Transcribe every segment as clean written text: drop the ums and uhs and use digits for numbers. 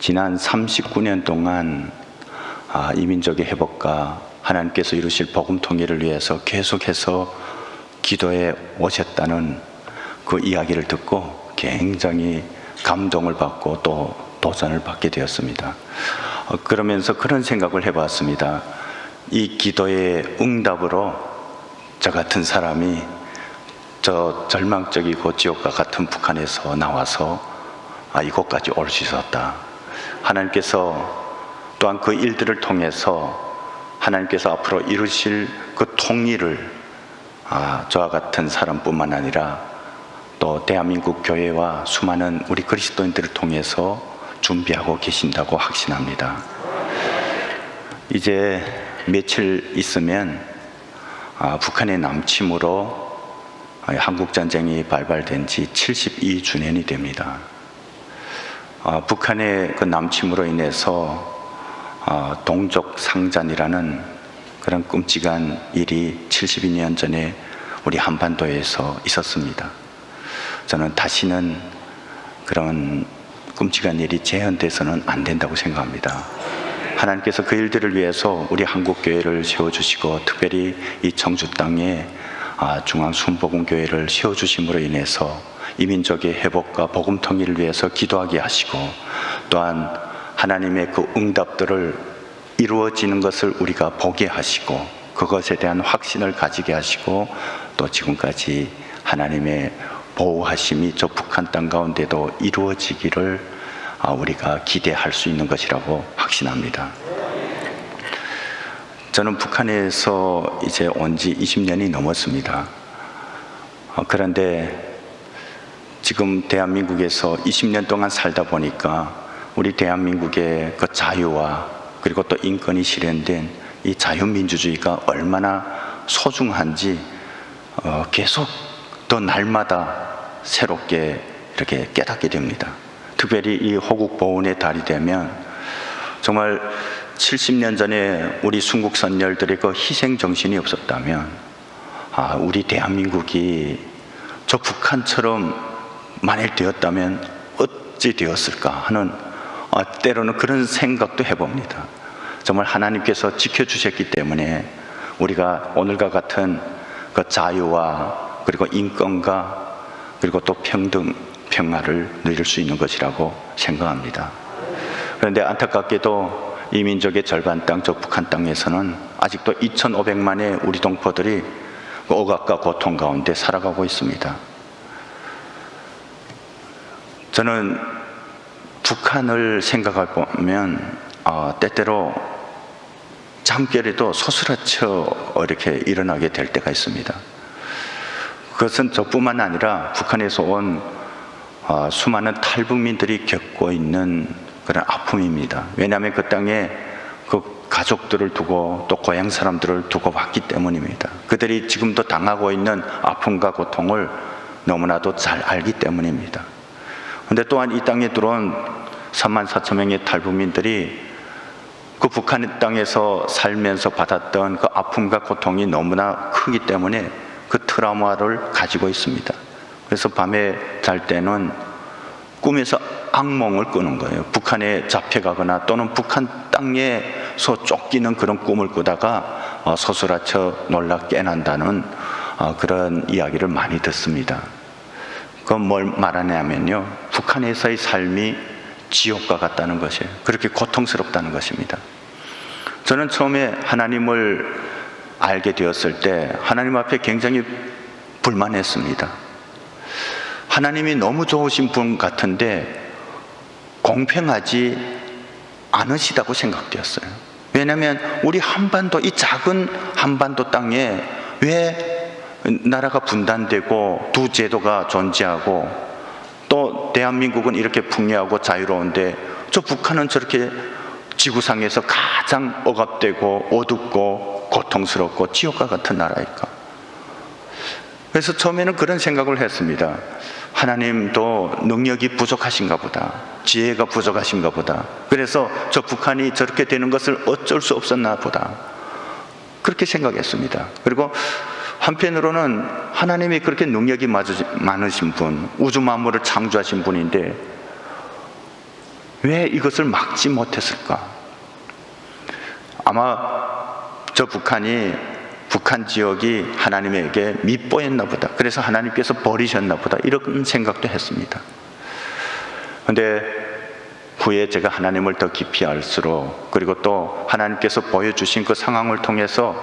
지난 39년 동안 이민족의 회복과 하나님께서 이루실 복음 통일을 위해서 계속해서 기도해 오셨다는 그 이야기를 듣고 굉장히 감동을 받고 또 도전을 받게 되었습니다. 그러면서 그런 생각을 해봤습니다. 이 기도의 응답으로 저 같은 사람이 저 절망적이고 지옥과 같은 북한에서 나와서 이곳까지 올 수 있었다. 하나님께서 또한 그 일들을 통해서 하나님께서 앞으로 이루실 그 통일을 저와 같은 사람뿐만 아니라 또 대한민국 교회와 수많은 우리 그리스도인들을 통해서 준비하고 계신다고 확신합니다. 이제 며칠 있으면 북한의 남침으로 한국전쟁이 발발된 지 72주년이 됩니다. 북한의 그 남침으로 인해서 동족 상잔이라는 그런 끔찍한 일이 72년 전에 우리 한반도에서 있었습니다. 저는 다시는 그런 끔찍한 일이 재현돼서는 안 된다고 생각합니다. 하나님께서 그 일들을 위해서 우리 한국교회를 세워주시고 특별히 이 청주 땅에 중앙순복음교회를 세워주심으로 인해서 이민족의 회복과 복음 통일을 위해서 기도하게 하시고 또한 하나님의 그 응답들을 이루어지는 것을 우리가 보게 하시고 그것에 대한 확신을 가지게 하시고 또 지금까지 하나님의 보호하심이 저 북한 땅 가운데도 이루어지기를 우리가 기대할 수 있는 것이라고 확신합니다. 저는 북한에서 이제 온 지 20년이 넘었습니다. 그런데 지금 대한민국에서 20년 동안 살다 보니까 우리 대한민국의 그 자유와 그리고 또 인권이 실현된 이 자유민주주의가 얼마나 소중한지 계속 또 날마다 새롭게 이렇게 깨닫게 됩니다. 특별히 이 호국보훈의 달이 되면 정말 70년 전에 우리 순국 선열들의 그 희생 정신이 없었다면 우리 대한민국이 저 북한처럼 만일 되었다면 어찌 되었을까 하는 때로는 그런 생각도 해봅니다. 정말 하나님께서 지켜주셨기 때문에 우리가 오늘과 같은 그 자유와 그리고 인권과 그리고 또 평등, 평화를 누릴 수 있는 것이라고 생각합니다. 그런데 안타깝게도 이 민족의 절반 땅, 저 북한 땅에서는 아직도 2,500만의 우리 동포들이 억압과 고통 가운데 살아가고 있습니다. 저는 북한을 생각해 보면 때때로 잠결에도 소스라쳐 이렇게 일어나게 될 때가 있습니다. 그것은 저뿐만 아니라 북한에서 온 수많은 탈북민들이 겪고 있는 그런 아픔입니다. 왜냐하면 그 땅에 그 가족들을 두고 또 고향 사람들을 두고 왔기 때문입니다. 그들이 지금도 당하고 있는 아픔과 고통을 너무나도 잘 알기 때문입니다. 그런데 또한 이 땅에 들어온 34,000명의 탈북민들이 그 북한 땅에서 살면서 받았던 그 아픔과 고통이 너무나 크기 때문에 그 트라우마를 가지고 있습니다. 그래서 밤에 잘 때는 꿈에서 악몽을 꾸는 거예요. 북한에 잡혀가거나 또는 북한 땅에서 쫓기는 그런 꿈을 꾸다가 소스라쳐 놀라 깨난다는 그런 이야기를 많이 듣습니다. 그건 뭘 말하냐면요, 북한에서의 삶이 지옥과 같다는 것이에요. 그렇게 고통스럽다는 것입니다. 저는 처음에 하나님을 알게 되었을 때 하나님 앞에 굉장히 불만했습니다. 하나님이 너무 좋으신 분 같은데 공평하지 않으시다고 생각되었어요. 왜냐하면 우리 한반도, 이 작은 한반도 땅에 왜 나라가 분단되고 두 제도가 존재하고 또 대한민국은 이렇게 풍요하고 자유로운데 저 북한은 저렇게 지구상에서 가장 억압되고 어둡고 고통스럽고 지옥과 같은 나라일까? 그래서 처음에는 그런 생각을 했습니다. 하나님도 능력이 부족하신가 보다, 지혜가 부족하신가 보다. 그래서 저 북한이 저렇게 되는 것을 어쩔 수 없었나 보다, 그렇게 생각했습니다. 그리고 한편으로는 하나님이 그렇게 능력이 많으신 분, 우주 만물을 창조하신 분인데 왜 이것을 막지 못했을까? 아마 저 북한 지역이 하나님에게 밉보였나 보다. 그래서 하나님께서 버리셨나 보다. 이런 생각도 했습니다. 그런데 후에 제가 하나님을 더 깊이 알수록, 그리고 또 하나님께서 보여주신 그 상황을 통해서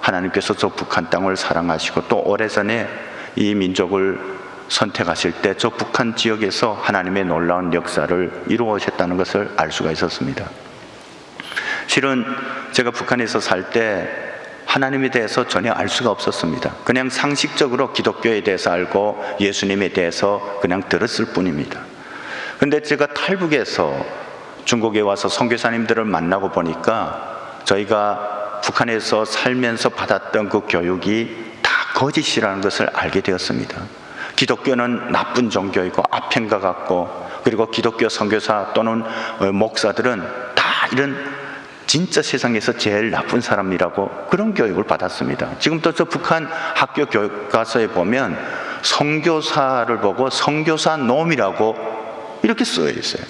하나님께서 저 북한 땅을 사랑하시고 또 오래전에 이 민족을 선택하실 때 저 북한 지역에서 하나님의 놀라운 역사를 이루어오셨다는 것을 알 수가 있었습니다. 실은 제가 북한에서 살 때 하나님에 대해서 전혀 알 수가 없었습니다. 그냥 상식적으로 기독교에 대해서 알고 예수님에 대해서 그냥 들었을 뿐입니다. 근데 제가 탈북에서 중국에 와서 선교사님들을 만나고 보니까 저희가 북한에서 살면서 받았던 그 교육이 다 거짓이라는 것을 알게 되었습니다. 기독교는 나쁜 종교이고 아편가 같고, 그리고 기독교 선교사 또는 목사들은 다 이런 진짜 세상에서 제일 나쁜 사람이라고 그런 교육을 받았습니다. 지금도 저 북한 학교 교과서에 보면 선교사를 보고 선교사 놈이라고 이렇게 쓰여 있어요.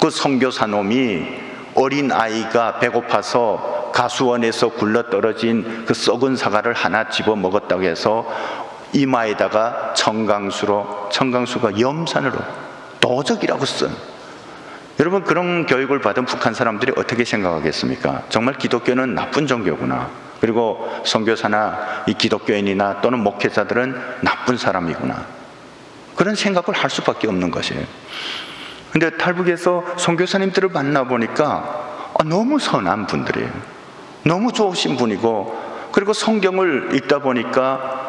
그 선교사 놈이 어린 아이가 배고파서 가수원에서 굴러떨어진 그 썩은 사과를 하나 집어 먹었다고 해서 이마에다가 청강수가 염산으로 도적이라고 쓴, 여러분 그런 교육을 받은 북한 사람들이 어떻게 생각하겠습니까? 정말 기독교는 나쁜 종교구나, 그리고 선교사나 이 기독교인이나 또는 목회자들은 나쁜 사람이구나, 그런 생각을 할 수밖에 없는 것이에요. 근데 탈북에서 선교사님들을 만나보니까 너무 선한 분들이에요. 너무 좋으신 분이고, 그리고 성경을 읽다 보니까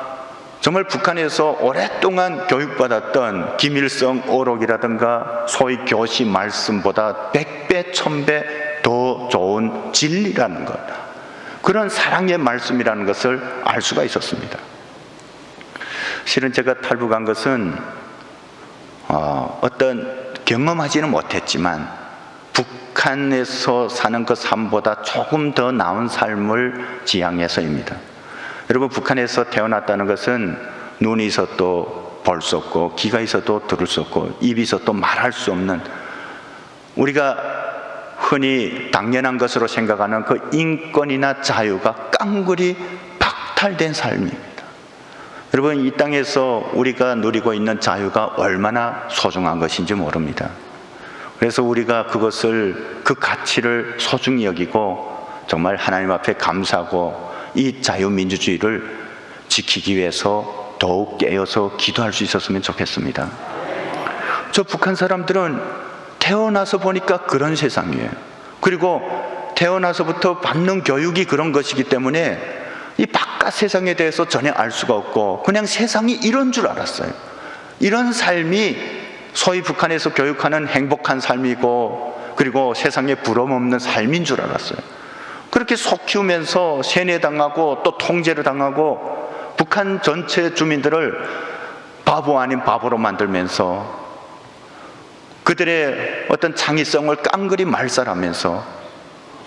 정말 북한에서 오랫동안 교육받았던 김일성 오록이라든가 소위 교시 말씀보다 100배, 1000배 더 좋은 진리라는 것, 그런 사랑의 말씀이라는 것을 알 수가 있었습니다. 실은 제가 탈북한 것은 어떤 경험하지는 못했지만 북한에서 사는 그 삶보다 조금 더 나은 삶을 지향해서입니다. 여러분, 북한에서 태어났다는 것은 눈이 있어도 볼 수 없고, 귀가 있어도 들을 수 없고, 입이 있어도 말할 수 없는, 우리가 흔히 당연한 것으로 생각하는 그 인권이나 자유가 깡그리 박탈된 삶입니다. 여러분, 이 땅에서 우리가 누리고 있는 자유가 얼마나 소중한 것인지 모릅니다. 그래서 우리가 그 가치를 소중히 여기고 정말 하나님 앞에 감사하고 이 자유민주주의를 지키기 위해서 더욱 깨어서 기도할 수 있었으면 좋겠습니다. 저 북한 사람들은 태어나서 보니까 그런 세상이에요. 그리고 태어나서부터 받는 교육이 그런 것이기 때문에 이 바깥 세상에 대해서 전혀 알 수가 없고 그냥 세상이 이런 줄 알았어요. 이런 삶이 소위 북한에서 교육하는 행복한 삶이고, 그리고 세상에 부러움 없는 삶인 줄 알았어요. 그렇게 속 키우면서 세뇌당하고 또 통제를 당하고 북한 전체 주민들을 바보 아닌 바보로 만들면서 그들의 어떤 창의성을 깡그리 말살하면서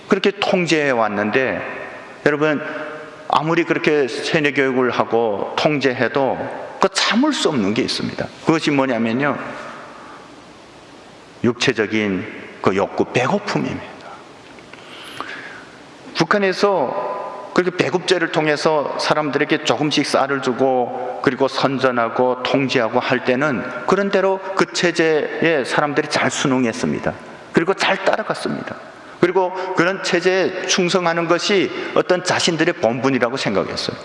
그렇게 통제해 왔는데, 여러분, 아무리 그렇게 세뇌 교육을 하고 통제해도 그 참을 수 없는 게 있습니다. 그것이 뭐냐면요, 육체적인 그 욕구, 배고픔입니다. 북한에서 그렇게 배급제를 통해서 사람들에게 조금씩 쌀을 주고 그리고 선전하고 통제하고 할 때는 그런 대로 그 체제에 사람들이 잘 순응했습니다. 그리고 잘 따라갔습니다. 그리고 그런 체제에 충성하는 것이 어떤 자신들의 본분이라고 생각했어요.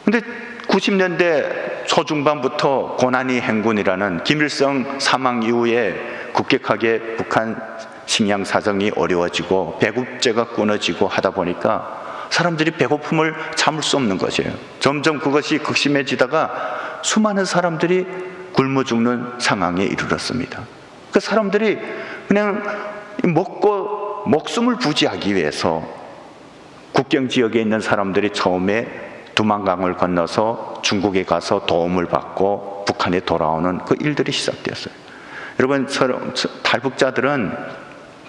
근데 90년대 초중반부터 고난의 행군이라는 김일성 사망 이후에 급격하게 북한 식량 사정이 어려워지고 배급제가 끊어지고 하다 보니까 사람들이 배고픔을 참을 수 없는 것이에요. 점점 그것이 극심해지다가 수많은 사람들이 굶어 죽는 상황에 이르렀습니다. 그 사람들이 그냥 먹고 목숨을 부지하기 위해서 국경 지역에 있는 사람들이 처음에 두만강을 건너서 중국에 가서 도움을 받고 북한에 돌아오는 그 일들이 시작되었어요. 여러분, 탈북자들은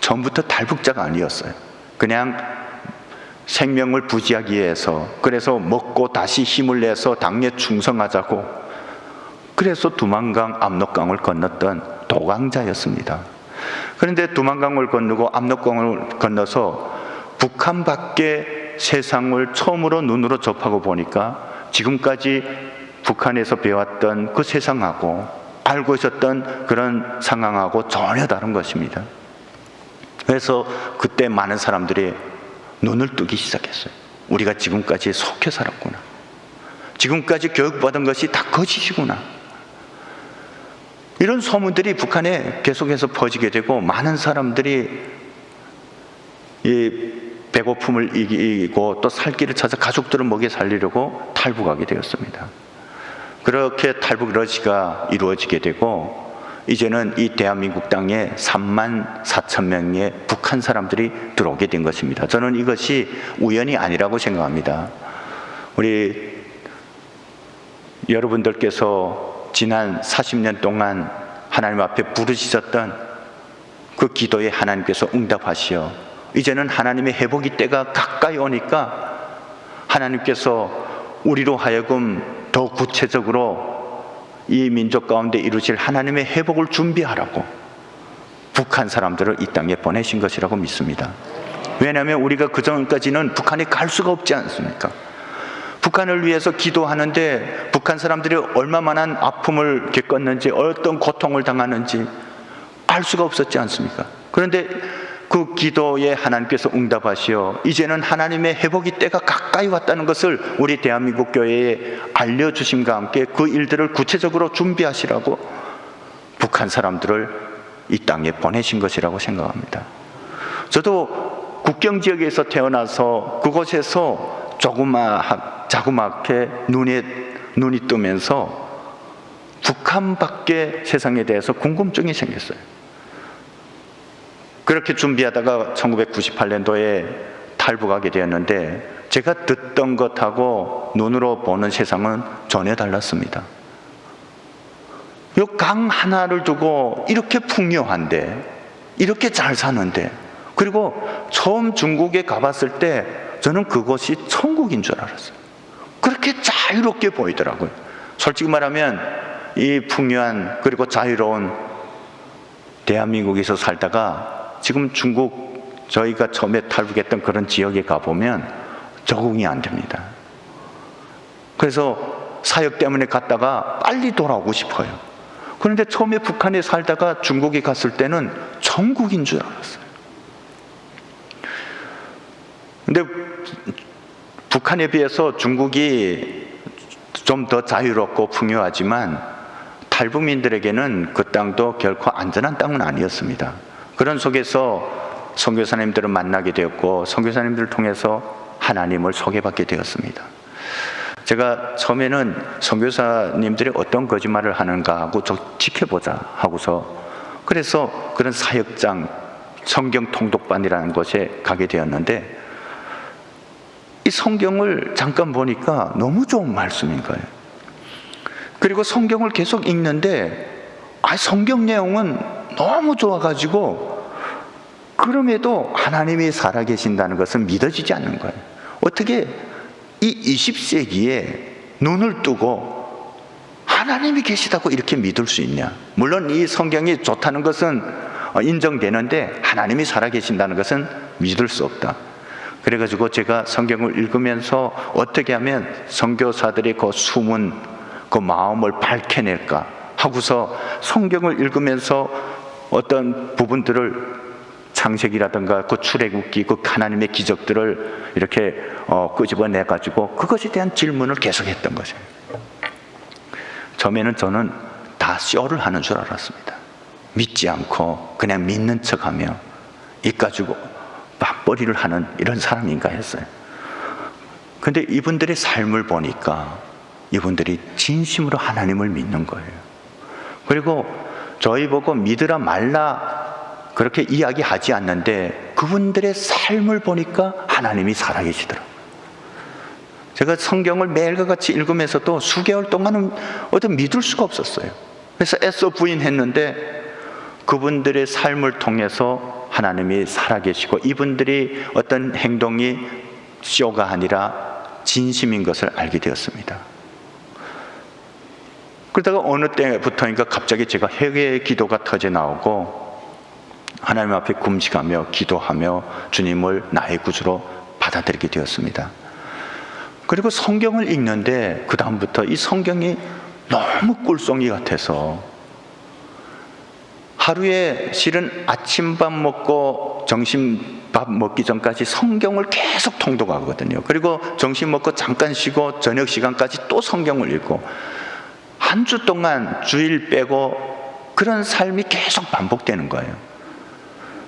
처음부터 탈북자가 아니었어요. 그냥 생명을 부지하기 위해서, 그래서 먹고 다시 힘을 내서 당에 충성하자고, 그래서 두만강 압록강을 건넜던 도강자였습니다. 그런데 두만강을 건너고 압록강을 건너서 북한 밖의 세상을 처음으로 눈으로 접하고 보니까 지금까지 북한에서 배웠던 그 세상하고 알고 있었던 그런 상황하고 전혀 다른 것입니다. 그래서 그때 많은 사람들이 눈을 뜨기 시작했어요. 우리가 지금까지 속여 살았구나. 지금까지 교육받은 것이 다 거짓이구나. 이런 소문들이 북한에 계속해서 퍼지게 되고 많은 사람들이 이 배고픔을 이기고 또 살 길을 찾아 가족들을 먹여 살리려고 탈북하게 되었습니다. 그렇게 탈북 러시가 이루어지게 되고 이제는 이 대한민국 땅에 3만 4천 명의 북한 사람들이 들어오게 된 것입니다. 저는 이것이 우연이 아니라고 생각합니다. 우리 여러분들께서 지난 40년 동안 하나님 앞에 부르짖었던 그 기도에 하나님께서 응답하시어 이제는 하나님의 회복의 때가 가까이 오니까 하나님께서 우리로 하여금 더 구체적으로 이 민족 가운데 이루실 하나님의 회복을 준비하라고 북한 사람들을 이 땅에 보내신 것이라고 믿습니다. 왜냐하면 우리가 그전까지는 북한에 갈 수가 없지 않습니까? 북한을 위해서 기도하는데 북한 사람들이 얼마만한 아픔을 겪었는지 어떤 고통을 당하는지 알 수가 없었지 않습니까? 그런데 그 기도에 하나님께서 응답하시어 이제는 하나님의 회복의 때가 가까이 왔다는 것을 우리 대한민국 교회에 알려주심과 함께 그 일들을 구체적으로 준비하시라고 북한 사람들을 이 땅에 보내신 것이라고 생각합니다. 저도 국경지역에서 태어나서 그곳에서 자그맣게 눈이 뜨면서 북한 밖의 세상에 대해서 궁금증이 생겼어요. 그렇게 준비하다가 1998년도에 탈북하게 되었는데 제가 듣던 것하고 눈으로 보는 세상은 전혀 달랐습니다. 이 강 하나를 두고 이렇게 풍요한데, 이렇게 잘 사는데, 그리고 처음 중국에 가봤을 때 저는 그곳이 천국인 줄 알았어요. 그렇게 자유롭게 보이더라고요. 솔직히 말하면 이 풍요한 그리고 자유로운 대한민국에서 살다가 지금 중국 저희가 처음에 탈북했던 그런 지역에 가보면 적응이 안 됩니다. 그래서 사역 때문에 갔다가 빨리 돌아오고 싶어요. 그런데 처음에 북한에 살다가 중국에 갔을 때는 천국인 줄 알았어요. 근데 북한에 비해서 중국이 좀 더 자유롭고 풍요하지만 탈북민들에게는 그 땅도 결코 안전한 땅은 아니었습니다. 그런 속에서 선교사님들을 만나게 되었고 선교사님들을 통해서 하나님을 소개받게 되었습니다. 제가 처음에는 선교사님들이 어떤 거짓말을 하는가 하고 좀 지켜보자 하고서 그래서 그런 사역장 성경 통독반이라는 곳에 가게 되었는데 이 성경을 잠깐 보니까 너무 좋은 말씀인 거예요. 그리고 성경을 계속 읽는데 성경 내용은 너무 좋아가지고 그럼에도 하나님이 살아계신다는 것은 믿어지지 않는 거예요. 어떻게 이 20세기에 눈을 뜨고 하나님이 계시다고 이렇게 믿을 수 있냐. 물론 이 성경이 좋다는 것은 인정되는데 하나님이 살아계신다는 것은 믿을 수 없다. 그래가지고 제가 성경을 읽으면서 어떻게 하면 선교사들의 그 숨은 그 마음을 밝혀낼까 하고서 성경을 읽으면서 어떤 부분들을 창세기라든가 그 출애굽기 그 하나님의 기적들을 이렇게 끄집어내 가지고 그것에 대한 질문을 계속했던 거죠. 처음에는 저는 다 쇼를 하는 줄 알았습니다. 믿지 않고 그냥 믿는 척하며 입 가지고 맞벌이를 하는 이런 사람인가 했어요. 근데 이분들의 삶을 보니까 이분들이 진심으로 하나님을 믿는 거예요. 그리고 저희 보고 믿으라 말라 그렇게 이야기하지 않는데 그분들의 삶을 보니까 하나님이 살아계시더라고요. 제가 성경을 매일과 같이 읽으면서도 수개월 동안은 어떤 믿을 수가 없었어요. 그래서 애써 부인했는데 그분들의 삶을 통해서 하나님이 살아계시고 이분들이 어떤 행동이 쇼가 아니라 진심인 것을 알게 되었습니다. 그러다가 어느 때부터인가 갑자기 제가 회개의 기도가 터져 나오고 하나님 앞에 금식하며 기도하며 주님을 나의 구주로 받아들이게 되었습니다. 그리고 성경을 읽는데 그 다음부터 이 성경이 너무 꿀송이 같아서 하루에 실은 아침밥 먹고 점심밥 먹기 전까지 성경을 계속 통독하거든요. 그리고 점심 먹고 잠깐 쉬고 저녁 시간까지 또 성경을 읽고 한 주 동안 주일 빼고 그런 삶이 계속 반복되는 거예요.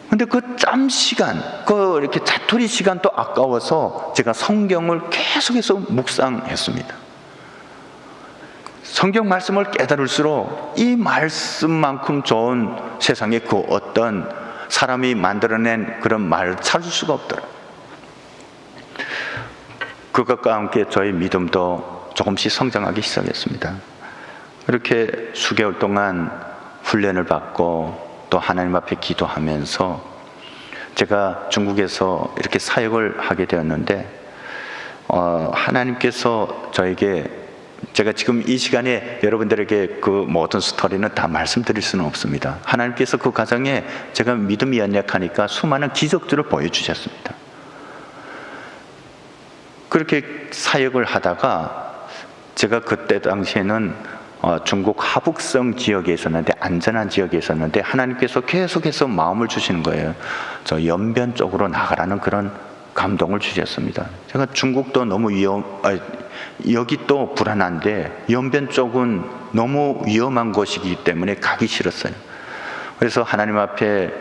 근데 그 짬 시간, 그 이렇게 자투리 시간도 아까워서 제가 성경을 계속해서 묵상했습니다. 성경 말씀을 깨달을수록 이 말씀만큼 좋은 세상에 그 어떤 사람이 만들어낸 그런 말을 찾을 수가 없더라고요. 그것과 함께 저의 믿음도 조금씩 성장하기 시작했습니다. 이렇게 수개월 동안 훈련을 받고 또 하나님 앞에 기도하면서 제가 중국에서 이렇게 사역을 하게 되었는데 하나님께서 저에게, 제가 지금 이 시간에 여러분들에게 그 모든 스토리는 다 말씀드릴 수는 없습니다. 하나님께서 그 과정에 제가 믿음이 연약하니까 수많은 기적들을 보여주셨습니다. 그렇게 사역을 하다가 제가 그때 당시에는 중국 하북성 지역에 있었는데, 안전한 지역에 있었는데 하나님께서 계속해서 마음을 주시는 거예요. 저 연변 쪽으로 나가라는 그런 감동을 주셨습니다. 제가 중국도 너무 여기 또 불안한데 연변 쪽은 너무 위험한 곳이기 때문에 가기 싫었어요. 그래서 하나님 앞에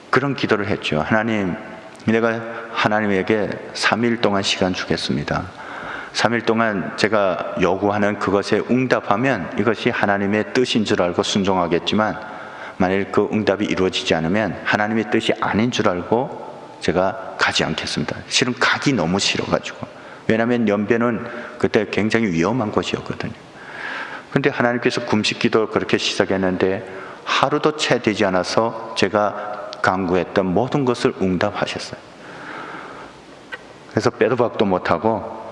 그런 기도를 했죠. 하나님, 내가 하나님에게 3일 동안 시간 주겠습니다. 3일 동안 제가 요구하는 그것에 응답하면 이것이 하나님의 뜻인 줄 알고 순종하겠지만, 만일 그 응답이 이루어지지 않으면 하나님의 뜻이 아닌 줄 알고 제가 가지 않겠습니다. 실은 가기 너무 싫어가지고. 왜냐하면 연변은 그때 굉장히 위험한 곳이었거든요. 그런데 하나님께서 금식 기도를 그렇게 시작했는데 하루도 채 되지 않아서 제가 간구했던 모든 것을 응답하셨어요. 그래서 빼도 박도 못하고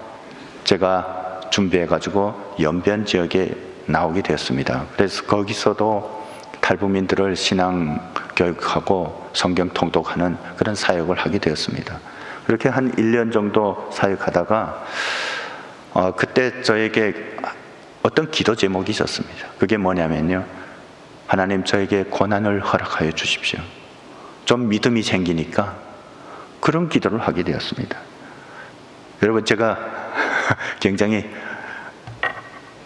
제가 준비해가지고 연변 지역에 나오게 되었습니다. 그래서 거기서도 탈북민들을 신앙 교육하고 성경 통독하는 그런 사역을 하게 되었습니다. 그렇게 한 1년 정도 사역하다가 그때 저에게 어떤 기도 제목이 있었습니다. 그게 뭐냐면요, 하나님, 저에게 고난을 허락하여 주십시오. 좀 믿음이 생기니까 그런 기도를 하게 되었습니다. 여러분, 제가 굉장히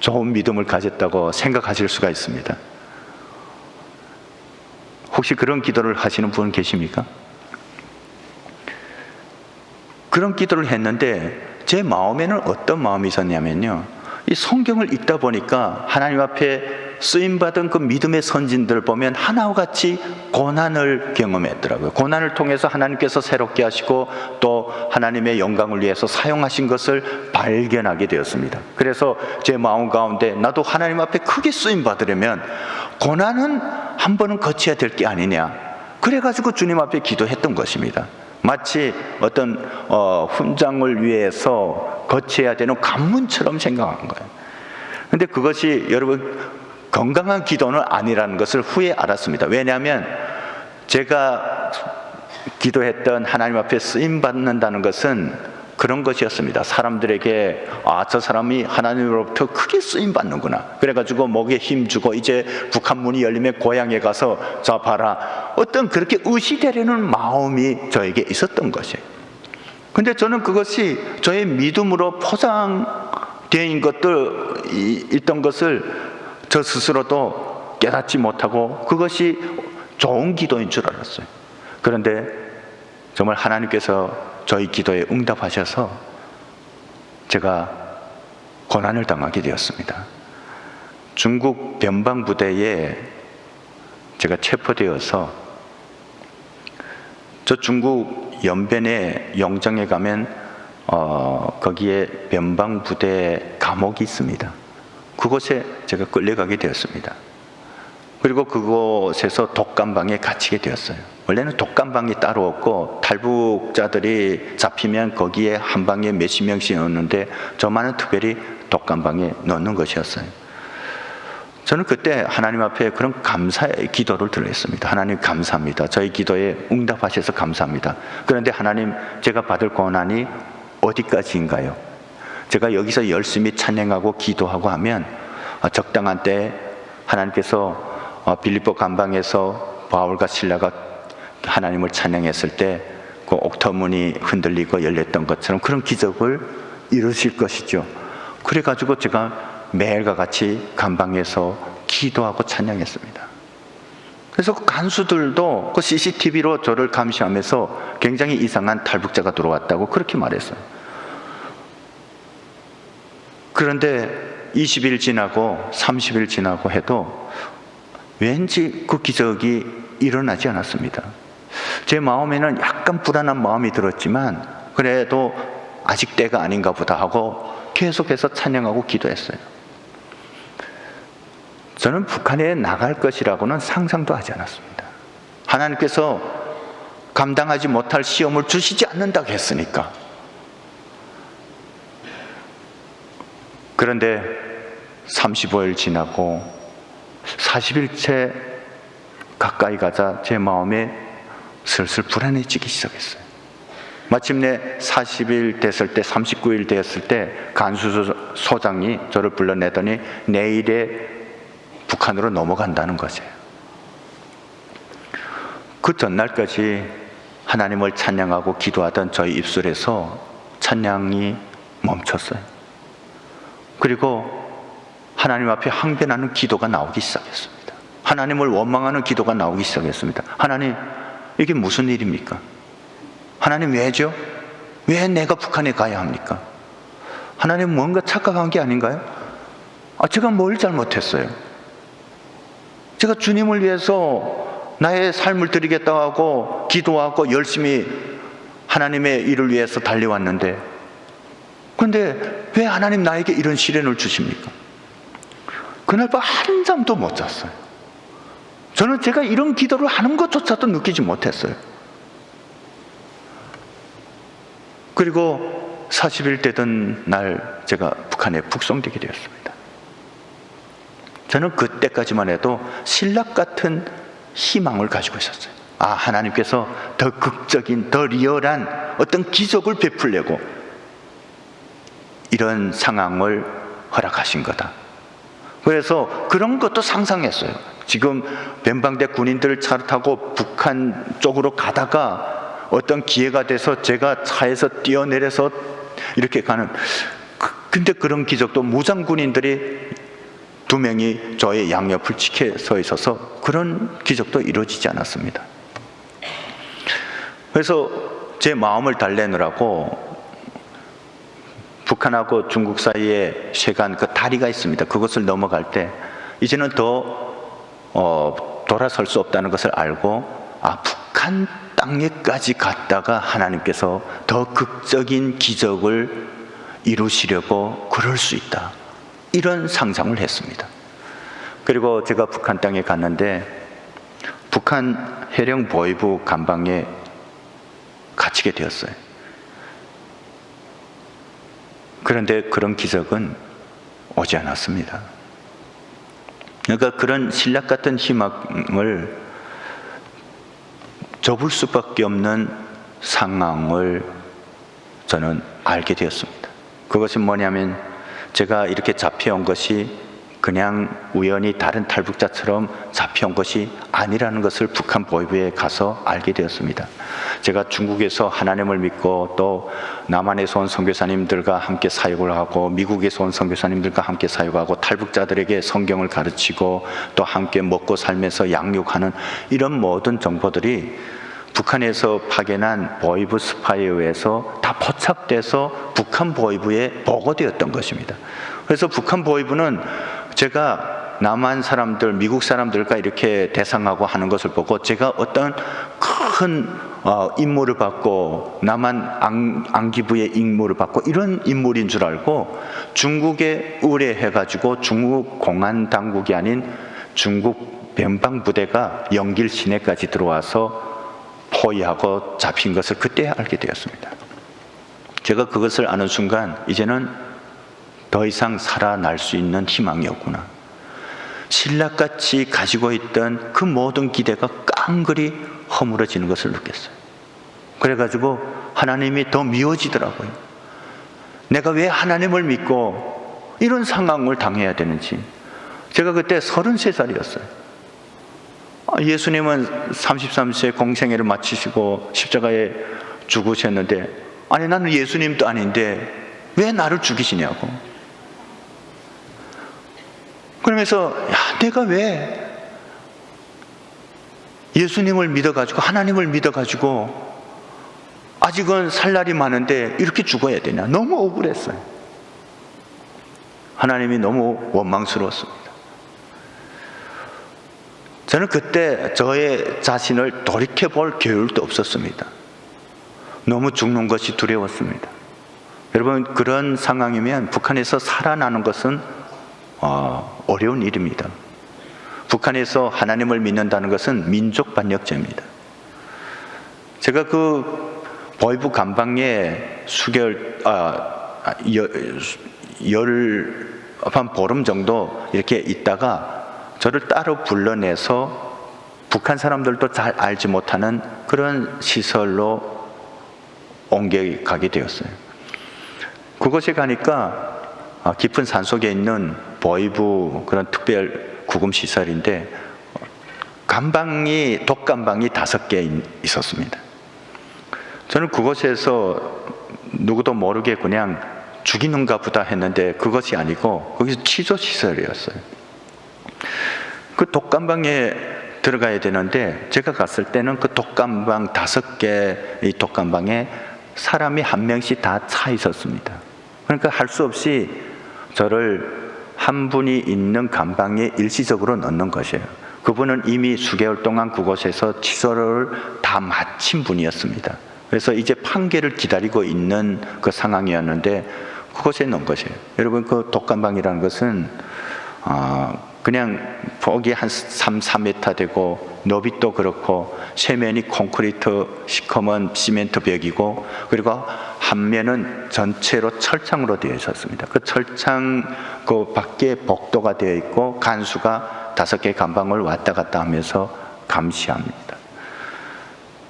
좋은 믿음을 가졌다고 생각하실 수가 있습니다. 혹시 그런 기도를 하시는 분 계십니까? 그런 기도를 했는데 제 마음에는 어떤 마음이 있었냐면요, 이 성경을 읽다 보니까 하나님 앞에 쓰임받은 그 믿음의 선진들 보면 하나와 같이 고난을 경험했더라고요. 고난을 통해서 하나님께서 새롭게 하시고 또 하나님의 영광을 위해서 사용하신 것을 발견하게 되었습니다. 그래서 제 마음 가운데 나도 하나님 앞에 크게 쓰임받으려면 고난은 한 번은 거쳐야 될 게 아니냐, 그래가지고 주님 앞에 기도했던 것입니다. 마치 어떤 훈장을 위해서 거쳐야 되는 관문처럼 생각한 거예요. 그런데 그것이 여러분 건강한 기도는 아니라는 것을 후에 알았습니다. 왜냐하면 제가 기도했던 하나님 앞에 쓰임받는다는 것은 그런 것이었습니다. 사람들에게 저 사람이 하나님으로부터 크게 쓰임받는구나, 그래가지고 목에 힘주고 이제 북한 문이 열리면 고향에 가서 자 봐라, 어떤 그렇게 의시되려는 마음이 저에게 있었던 것이에요. 근데 저는 그것이 저의 믿음으로 포장된 것들 있던 것을 저 스스로도 깨닫지 못하고 그것이 좋은 기도인 줄 알았어요. 그런데 정말 하나님께서 저희 기도에 응답하셔서 제가 고난을 당하게 되었습니다. 중국 변방부대에 제가 체포되어서 저 중국 연변에 영정에 가면 거기에 변방부대 감옥이 있습니다. 그곳에 제가 끌려가게 되었습니다. 그리고 그곳에서 독감방에 갇히게 되었어요. 원래는 독감방이 따로 없고 탈북자들이 잡히면 거기에 한 방에 몇십 명씩 넣었는데 저만은 특별히 독감방에 넣는 것이었어요. 저는 그때 하나님 앞에 그런 감사의 기도를 드렸습니다. 하나님 감사합니다. 저희 기도에 응답하셔서 감사합니다. 그런데 하나님, 제가 받을 고난이 어디까지인가요? 제가 여기서 열심히 찬양하고 기도하고 하면 적당한 때에 하나님께서 빌립보 감방에서 바울과 실라가 하나님을 찬양했을 때 그 옥터문이 흔들리고 열렸던 것처럼 그런 기적을 이루실 것이죠. 그래가지고 제가 매일과 같이 감방에서 기도하고 찬양했습니다. 그래서 그 간수들도 그 CCTV로 저를 감시하면서 굉장히 이상한 탈북자가 들어왔다고 그렇게 말했어요. 그런데 20일 지나고 30일 지나고 해도 왠지 그 기적이 일어나지 않았습니다. 제 마음에는 약간 불안한 마음이 들었지만 그래도 아직 때가 아닌가 보다 하고 계속해서 찬양하고 기도했어요. 저는 북한에 나갈 것이라고는 상상도 하지 않았습니다. 하나님께서 감당하지 못할 시험을 주시지 않는다고 했으니까. 그런데 35일 지나고 40일째 가까이 가자 제 마음에 슬슬 불안해지기 시작했어요. 마침내 40일 됐을 때, 39일 됐을 때 간수소장이 저를 불러내더니 내일에 북한으로 넘어간다는 것이에요. 그 전날까지 하나님을 찬양하고 기도하던 저희 입술에서 찬양이 멈췄어요. 그리고 하나님 앞에 항변하는 기도가 나오기 시작했습니다. 하나님을 원망하는 기도가 나오기 시작했습니다. 하나님, 이게 무슨 일입니까? 하나님 왜죠? 왜 내가 북한에 가야 합니까? 하나님 뭔가 착각한 게 아닌가요? 제가 뭘 잘못했어요? 제가 주님을 위해서 나의 삶을 드리겠다고 하고 기도하고 열심히 하나님의 일을 위해서 달려왔는데, 그런데 왜 하나님 나에게 이런 시련을 주십니까? 그날 밤 한잠도 못 잤어요. 저는 제가 이런 기도를 하는 것조차도 느끼지 못했어요. 그리고 40일 되던 날 제가 북한에 북송되게 되었습니다. 저는 그때까지만 해도 신락 같은 희망을 가지고 있었어요. 하나님께서 더 극적인, 더 리얼한 어떤 기적을 베풀려고 이런 상황을 허락하신 거다. 그래서 그런 것도 상상했어요. 지금 변방대 군인들 차를 타고 북한 쪽으로 가다가 어떤 기회가 돼서 제가 차에서 뛰어내려서 이렇게 가는, 근데 그런 기적도 무장 군인들이 2명이 저의 양옆을 지켜 서 있어서 그런 기적도 이루어지지 않았습니다. 그래서 제 마음을 달래느라고 북한하고 중국 사이에 쇠간 그 다리가 있습니다. 그것을 넘어갈 때 이제는 더 돌아설 수 없다는 것을 알고 북한 땅에까지 갔다가 하나님께서 더 극적인 기적을 이루시려고 그럴 수 있다, 이런 상상을 했습니다. 그리고 제가 북한 땅에 갔는데 북한 해령 보위부 감방에 갇히게 되었어요. 그런데 그런 기적은 오지 않았습니다. 그러니까 그런 신락 같은 희망을 접을 수밖에 없는 상황을 저는 알게 되었습니다. 그것이 뭐냐면 제가 이렇게 잡혀온 것이 그냥 우연히 다른 탈북자처럼 잡혀온 것이 아니라는 것을 북한 보위부에 가서 알게 되었습니다. 제가 중국에서 하나님을 믿고 또 남한에서 온 선교사님들과 함께 사역을 하고 미국에서 온 선교사님들과 함께 사역하고 탈북자들에게 성경을 가르치고 또 함께 먹고 살면서 양육하는 이런 모든 정보들이 북한에서 파견한 보위부 스파이에 의해서 다 포착돼서 북한 보위부에 보고되었던 것입니다. 그래서 북한 보위부는 제가 남한 사람들, 미국 사람들과 이렇게 대상하고 하는 것을 보고 제가 어떤 큰 임무를 받고 남한 안기부의 임무를 받고 이런 인물인 줄 알고 중국에 의뢰해가지고 중국 공안 당국이 아닌 중국 변방부대가 영길 시내까지 들어와서 포위하고 잡힌 것을 그때 알게 되었습니다. 제가 그것을 아는 순간 이제는 더 이상 살아날 수 있는 희망이 없구나. 신라같이 가지고 있던 그 모든 기대가 깡그리 허물어지는 것을 느꼈어요. 그래가지고 하나님이 더 미워지더라고요. 내가 왜 하나님을 믿고 이런 상황을 당해야 되는지. 제가 그때 33살이었어요. 예수님은 33세 공생애를 마치시고 십자가에 죽으셨는데, 아니 나는 예수님도 아닌데 왜 나를 죽이시냐고. 그러면서 내가 왜 예수님을 믿어가지고 하나님을 믿어가지고 아직은 살 날이 많은데 이렇게 죽어야 되냐. 너무 억울했어요. 하나님이 너무 원망스러웠습니다. 저는 그때 저의 자신을 돌이켜볼 겨를도 없었습니다. 너무 죽는 것이 두려웠습니다. 여러분, 그런 상황이면 북한에서 살아나는 것은 어려운 일입니다. 북한에서 하나님을 믿는다는 것은 민족 반역죄입니다. 제가 그 보이부 감방에 한 보름 정도 이렇게 있다가 저를 따로 불러내서 북한 사람들도 잘 알지 못하는 그런 시설로 옮겨가게 되었어요. 그곳에 가니까 깊은 산속에 있는 보이부 그런 특별 구금시설인데 독감방이 5개 있었습니다. 저는 그곳에서 누구도 모르게 그냥 죽이는가 보다 했는데 그것이 아니고 거기서 취조시설이었어요. 그 독감방에 들어가야 되는데 제가 갔을 때는 그 독감방 5개의 독감방에 사람이 한 명씩 다 차 있었습니다. 그러니까 할 수 없이 저를 한 분이 있는 감방에 일시적으로 넣는 것이에요. 그분은 이미 수개월 동안 그곳에서 치료를 다 마친 분이었습니다. 그래서 이제 판결을 기다리고 있는 그 상황이었는데 그곳에 넣은 것이에요. 여러분, 그 독감방이라는 것은 그냥 폭이 한 4m 되고 너비도 그렇고 세면이 콘크리트 시커먼 시멘트 벽이고 그리고 한 면은 전체로 철창으로 되어 있었습니다. 그 철창 그 밖에 복도가 되어 있고 간수가 5개 감방을 왔다 갔다 하면서 감시합니다.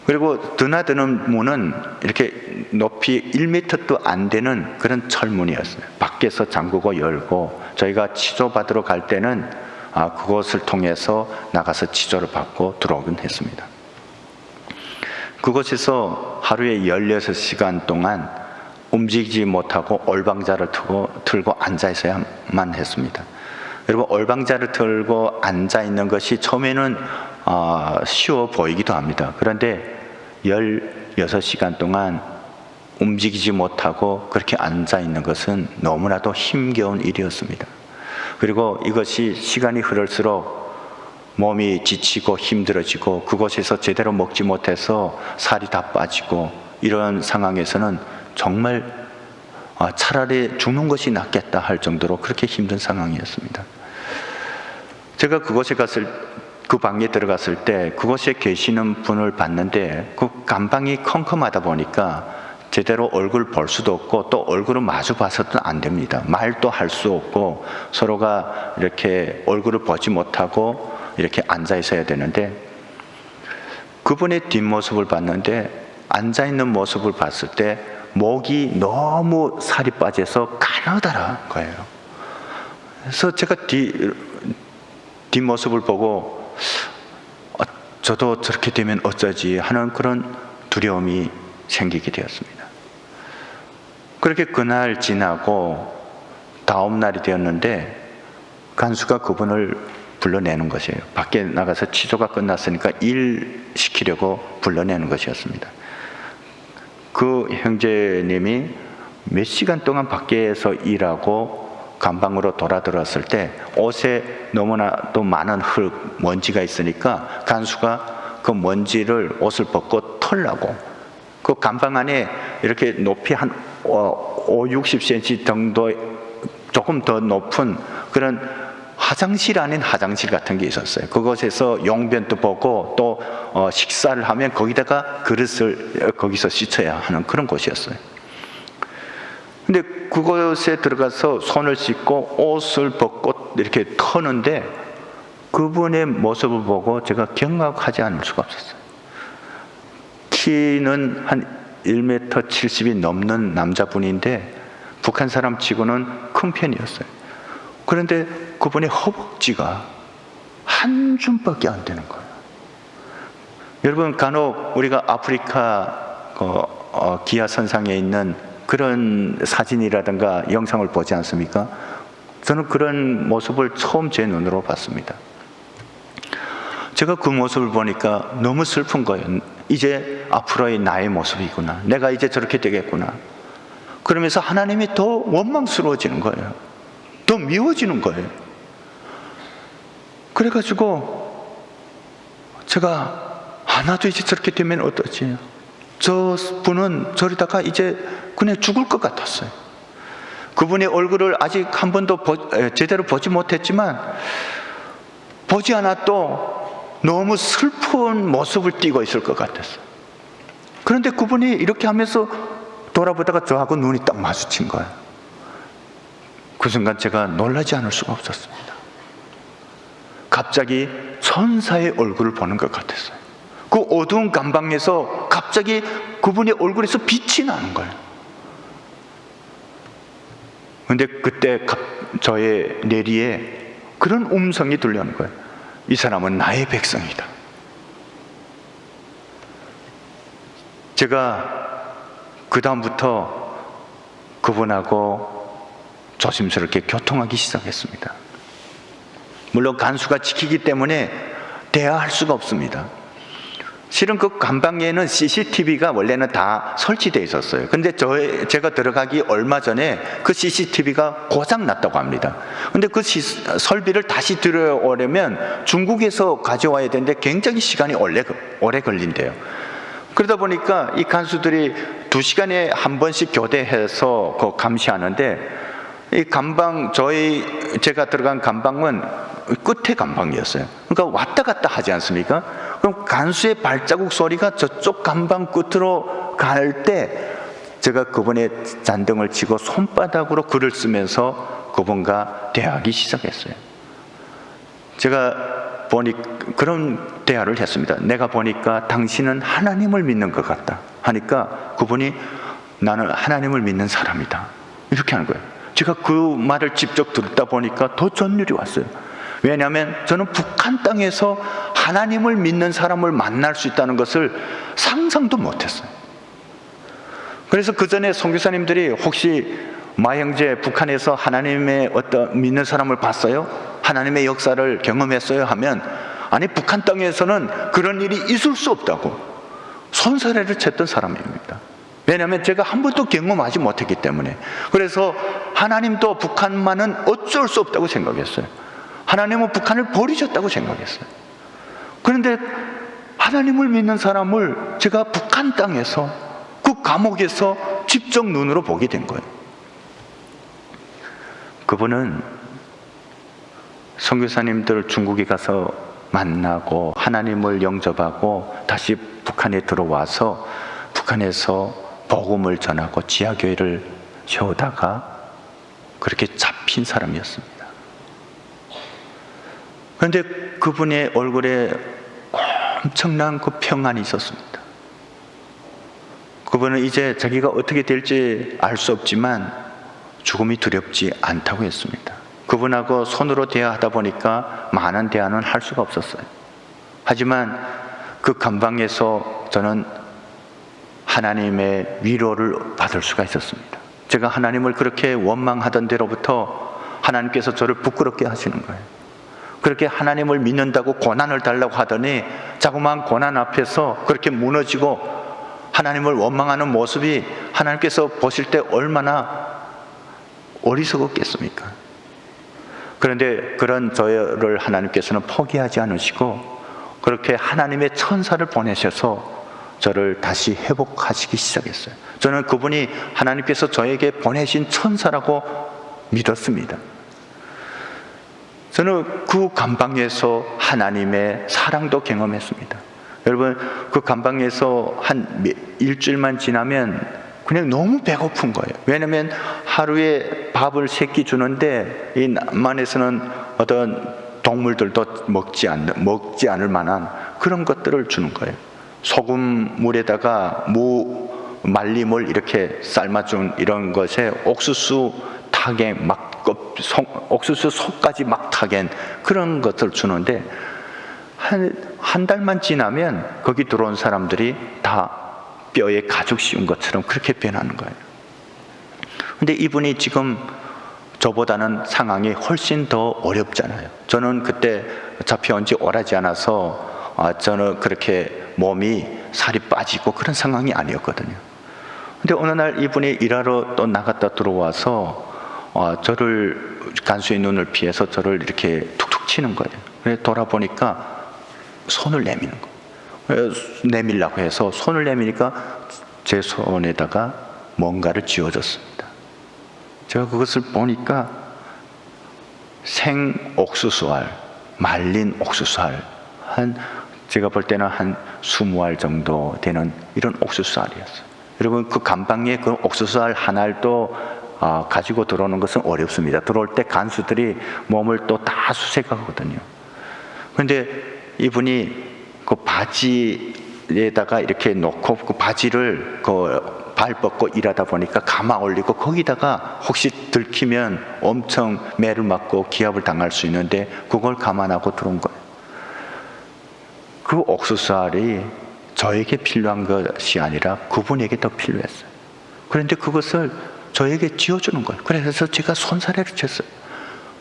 그리고 드나드는 문은 이렇게 높이 1m도 안 되는 그런 철문이었어요. 밖에서 잠그고 열고 저희가 치료받으러 갈 때는 그것을 통해서 나가서 치료를 받고 들어오긴 했습니다. 그곳에서 하루에 16시간 동안 움직이지 못하고 올방자를 틀고 앉아 있어야만 했습니다. 그리고 올방자를 틀고 앉아 있는 것이 처음에는 쉬워 보이기도 합니다. 그런데 16시간 동안 움직이지 못하고 그렇게 앉아 있는 것은 너무나도 힘겨운 일이었습니다. 그리고 이것이 시간이 흐를수록 몸이 지치고 힘들어지고 그곳에서 제대로 먹지 못해서 살이 다 빠지고 이런 상황에서는 정말 차라리 죽는 것이 낫겠다 할 정도로 그렇게 힘든 상황이었습니다. 제가 그 방에 들어갔을 때 그곳에 계시는 분을 봤는데 그 감방이 컴컴하다 보니까 제대로 얼굴 볼 수도 없고 또 얼굴을 마주 봐서도 안 됩니다. 말도 할 수 없고 서로가 이렇게 얼굴을 보지 못하고 이렇게 앉아 있어야 되는데 그분의 뒷모습을 봤는데 앉아 있는 모습을 봤을 때 목이 너무 살이 빠져서 가느다란 거예요. 그래서 제가 뒷모습을 보고 저도 저렇게 되면 어쩌지 하는 그런 두려움이 생기게 되었습니다. 그렇게 그날 지나고 다음 날이 되었는데 간수가 그분을 불러내는 것이에요. 밖에 나가서 치료가 끝났으니까 일 시키려고 불러내는 것이었습니다. 그 형제님이 몇 시간 동안 밖에서 일하고 감방으로 돌아들었을 때 옷에 너무나도 많은 흙, 먼지가 있으니까 간수가 그 먼지를 옷을 벗고 털라고 그 감방 안에 이렇게 높이 한 60cm 정도 조금 더 높은 그런 화장실 아닌 화장실 같은 게 있었어요. 그곳에서 용변도 보고 또 식사를 하면 거기다가 그릇을 거기서 씻어야 하는 그런 곳이었어요. 근데 그곳에 들어가서 손을 씻고 옷을 벗고 이렇게 터는데 그분의 모습을 보고 제가 경악하지 않을 수가 없었어요. 키는 한 1m 70이 넘는 남자분인데 북한 사람 치고는 큰 편이었어요. 그런데 그분의 허벅지가 한 줌밖에 안 되는 거예요. 여러분, 간혹 우리가 아프리카 기아선상에 있는 그런 사진이라든가 영상을 보지 않습니까? 저는 그런 모습을 처음 제 눈으로 봤습니다. 제가 그 모습을 보니까 너무 슬픈 거예요. 이제 앞으로의 나의 모습이구나. 내가 이제 저렇게 되겠구나. 그러면서 하나님이 더 원망스러워지는 거예요. 더 미워지는 거예요. 그래가지고 제가 나도 이제 저렇게 되면 어떠지? 저 분은 저러다가 이제 그냥 죽을 것 같았어요. 그분의 얼굴을 아직 한 번도 제대로 보지 못했지만 보지 않아도 너무 슬픈 모습을 띠고 있을 것 같았어요. 그런데 그분이 이렇게 하면서 돌아보다가 저하고 눈이 딱 마주친 거예요. 그 순간 제가 놀라지 않을 수가 없었습니다. 갑자기 천사의 얼굴을 보는 것 같았어요. 그 어두운 감방에서 갑자기 그분의 얼굴에서 빛이 나는 거예요. 그런데 그때 저의 뇌리에 그런 음성이 들려오는 거예요. 이 사람은 나의 백성이다. 제가 그 다음부터 그분하고 조심스럽게 교통하기 시작했습니다. 물론 간수가 지키기 때문에 대화할 수가 없습니다. 실은 그 감방에는 CCTV가 원래는 다 설치되어 있었어요. 근데 제가 들어가기 얼마 전에 그 CCTV가 고장 났다고 합니다. 근데 그 설비를 다시 들어오려면 중국에서 가져와야 되는데 굉장히 시간이 오래 걸린대요. 그러다 보니까 이 간수들이 2시간에 한 번씩 교대해서 감시하는데, 이 감방, 제가 들어간 감방은 끝에 감방이었어요. 그러니까 왔다 갔다 하지 않습니까? 그럼 간수의 발자국 소리가 저쪽 감방 끝으로 갈 때 제가 그분의 잔등을 치고 손바닥으로 글을 쓰면서 그분과 대화하기 시작했어요. 제가 그런 대화를 했습니다. 내가 보니까 당신은 하나님을 믿는 것 같다 하니까 그분이 나는 하나님을 믿는 사람이다 이렇게 하는 거예요. 제가 그 말을 직접 듣다 보니까 더 전율이 왔어요. 왜냐하면 저는 북한 땅에서 하나님을 믿는 사람을 만날 수 있다는 것을 상상도 못했어요. 그래서 그 전에 선교사님들이 혹시 마형제 북한에서 하나님의 어떤 믿는 사람을 봤어요? 하나님의 역사를 경험했어요? 하면 아니, 북한 땅에서는 그런 일이 있을 수 없다고 손사래를 쳤던 사람입니다. 왜냐하면 제가 한 번도 경험하지 못했기 때문에. 그래서 하나님도 북한만은 어쩔 수 없다고 생각했어요. 하나님은 북한을 버리셨다고 생각했어요. 그런데 하나님을 믿는 사람을 제가 북한 땅에서 그 감옥에서 직접 눈으로 보게 된 거예요. 그분은 선교사님들 중국에 가서 만나고 하나님을 영접하고 다시 북한에 들어와서 북한에서 복음을 전하고 지하교회를 세우다가 그렇게 잡힌 사람이었습니다. 그런데 그분의 얼굴에 엄청난 그 평안이 있었습니다. 그분은 이제 자기가 어떻게 될지 알 수 없지만 죽음이 두렵지 않다고 했습니다. 그분하고 손으로 대화하다 보니까 많은 대화는 할 수가 없었어요. 하지만 그 감방에서 저는 하나님의 위로를 받을 수가 있었습니다. 제가 하나님을 그렇게 원망하던 데로부터 하나님께서 저를 부끄럽게 하시는 거예요. 그렇게 하나님을 믿는다고 고난을 달라고 하더니 자그마한 고난 앞에서 그렇게 무너지고 하나님을 원망하는 모습이 하나님께서 보실 때 얼마나 어리석었겠습니까? 그런데 그런 저를 하나님께서는 포기하지 않으시고 그렇게 하나님의 천사를 보내셔서 저를 다시 회복하시기 시작했어요. 저는 그분이 하나님께서 저에게 보내신 천사라고 믿었습니다. 저는 그 감방에서 하나님의 사랑도 경험했습니다. 여러분, 그 감방에서 한 일주일만 지나면 그냥 너무 배고픈 거예요. 왜냐하면 하루에 밥을 3끼 주는데 이 남한에서는 어떤 동물들도 먹지 않을 만한 그런 것들을 주는 거예요. 소금물에다가 말림을 이렇게 삶아준 이런 것에 옥수수 타게 옥수수 속까지 막 타게 그런 것을 주는데, 한 달만 지나면 거기 들어온 사람들이 다 뼈에 가죽 씌운 것처럼 그렇게 변하는 거예요. 근데 이분이 지금 저보다는 상황이 훨씬 더 어렵잖아요. 저는 그때 잡혀온 지 오래지 않아서 저는 그렇게 몸이 살이 빠지고 그런 상황이 아니었거든요. 근데 어느 날 이분이 일하러 또 나갔다 들어와서 저를, 간수의 눈을 피해서 저를 이렇게 툭툭 치는 거예요. 그래서 돌아보니까 손을 내미는 거예요. 내밀라고 해서 손을 내미니까 제 손에다가 뭔가를 쥐어줬습니다. 제가 그것을 보니까 생 옥수수알, 말린 옥수수알, 제가 볼 때는 한 20알 정도 되는 이런 옥수수알이었어요. 여러분, 그 감방에 그 옥수수알 한 알도 가지고 들어오는 것은 어렵습니다. 들어올 때 간수들이 몸을 또 다 수색하거든요. 그런데 이분이 그 바지에다가 이렇게 놓고 그 바지를 발 뻗고 일하다 보니까 감아 올리고 거기다가 혹시 들키면 엄청 매를 맞고 기합을 당할 수 있는데 그걸 감안하고 들어온 거예요. 그 옥수수알이 저에게 필요한 것이 아니라 그분에게 더 필요했어요. 그런데 그것을 저에게 쥐어주는 거예요. 그래서 제가 손사래를 쳤어요.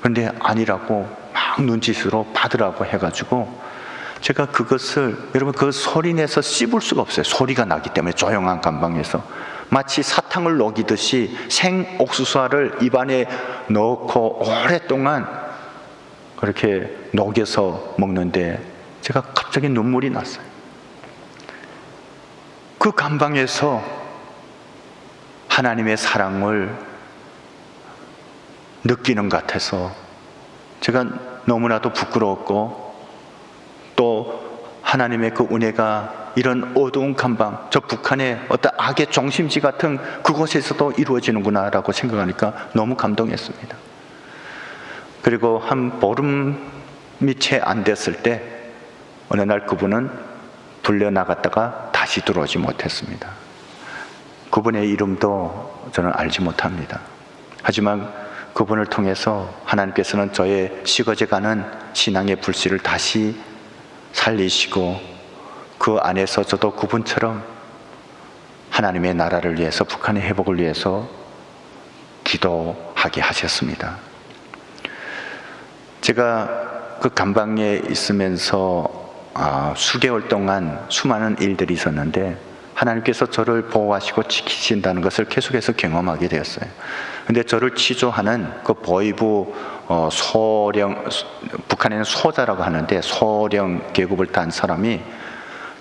그런데 아니라고 막 눈짓으로 받으라고 해가지고 제가 그것을, 여러분, 그 소리 내서 씹을 수가 없어요. 소리가 나기 때문에. 조용한 감방에서 마치 사탕을 녹이듯이 생 옥수수알을 입안에 넣고 오랫동안 그렇게 녹여서 먹는데 제가 갑자기 눈물이 났어요. 그 감방에서 하나님의 사랑을 느끼는 것 같아서 제가 너무나도 부끄러웠고, 또 하나님의 그 은혜가 이런 어두운 감방, 저 북한의 어떤 악의 중심지 같은 그곳에서도 이루어지는구나 라고 생각하니까 너무 감동했습니다. 그리고 한 보름이 채 안 됐을 때 어느 날 그분은 불려나갔다가 다시 들어오지 못했습니다. 그분의 이름도 저는 알지 못합니다. 하지만 그분을 통해서 하나님께서는 저의 식어져가는 신앙의 불씨를 다시 살리시고, 그 안에서 저도 그분처럼 하나님의 나라를 위해서, 북한의 회복을 위해서 기도하게 하셨습니다. 제가 그 감방에 있으면서 수개월 동안 수많은 일들이 있었는데 하나님께서 저를 보호하시고 지키신다는 것을 계속해서 경험하게 되었어요. 근데 저를 치조하는 그 보위부 북한에는 소자라고 하는데 소령 계급을 딴 사람이,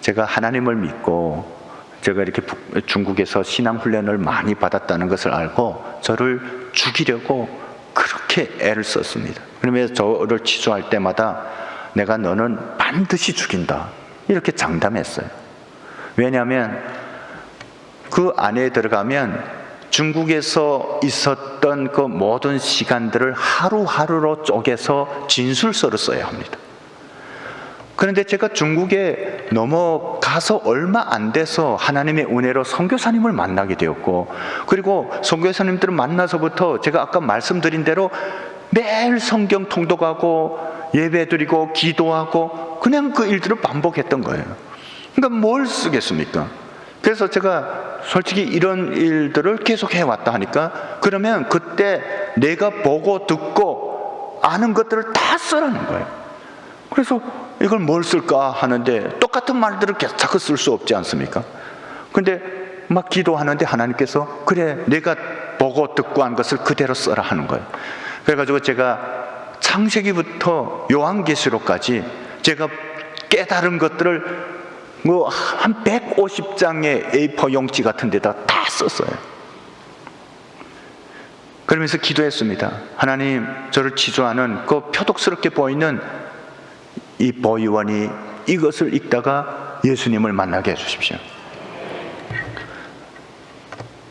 제가 하나님을 믿고 제가 이렇게 중국에서 신앙훈련을 많이 받았다는 것을 알고 저를 죽이려고 그렇게 애를 썼습니다. 그러면서 저를 치조할 때마다 내가 너는 반드시 죽인다 이렇게 장담했어요. 왜냐하면 그 안에 들어가면 중국에서 있었던 그 모든 시간들을 하루하루로 쪼개서 진술서를 써야 합니다. 그런데 제가 중국에 넘어가서 얼마 안 돼서 하나님의 은혜로 선교사님을 만나게 되었고, 그리고 선교사님들을 만나서부터 제가 아까 말씀드린 대로 매일 성경 통독하고 예배드리고 기도하고 그냥 그 일들을 반복했던 거예요. 그러니까 뭘 쓰겠습니까? 그래서 제가 솔직히 이런 일들을 계속 해왔다 하니까, 그러면 그때 내가 보고 듣고 아는 것들을 다 쓰라는 거예요. 그래서 이걸 뭘 쓸까 하는데 똑같은 말들을 자꾸 쓸 수 없지 않습니까? 근데 막 기도하는데 하나님께서 그래 내가 보고 듣고 한 것을 그대로 써라 하는 거예요. 그래가지고 제가 창세기부터 요한계시록까지 제가 깨달은 것들을 한 150장의 A4 용지 같은 데다 다 썼어요. 그러면서 기도했습니다. 하나님, 저를 치조하는 그 표독스럽게 보이는 이 보위원이 이것을 읽다가 예수님을 만나게 해주십시오.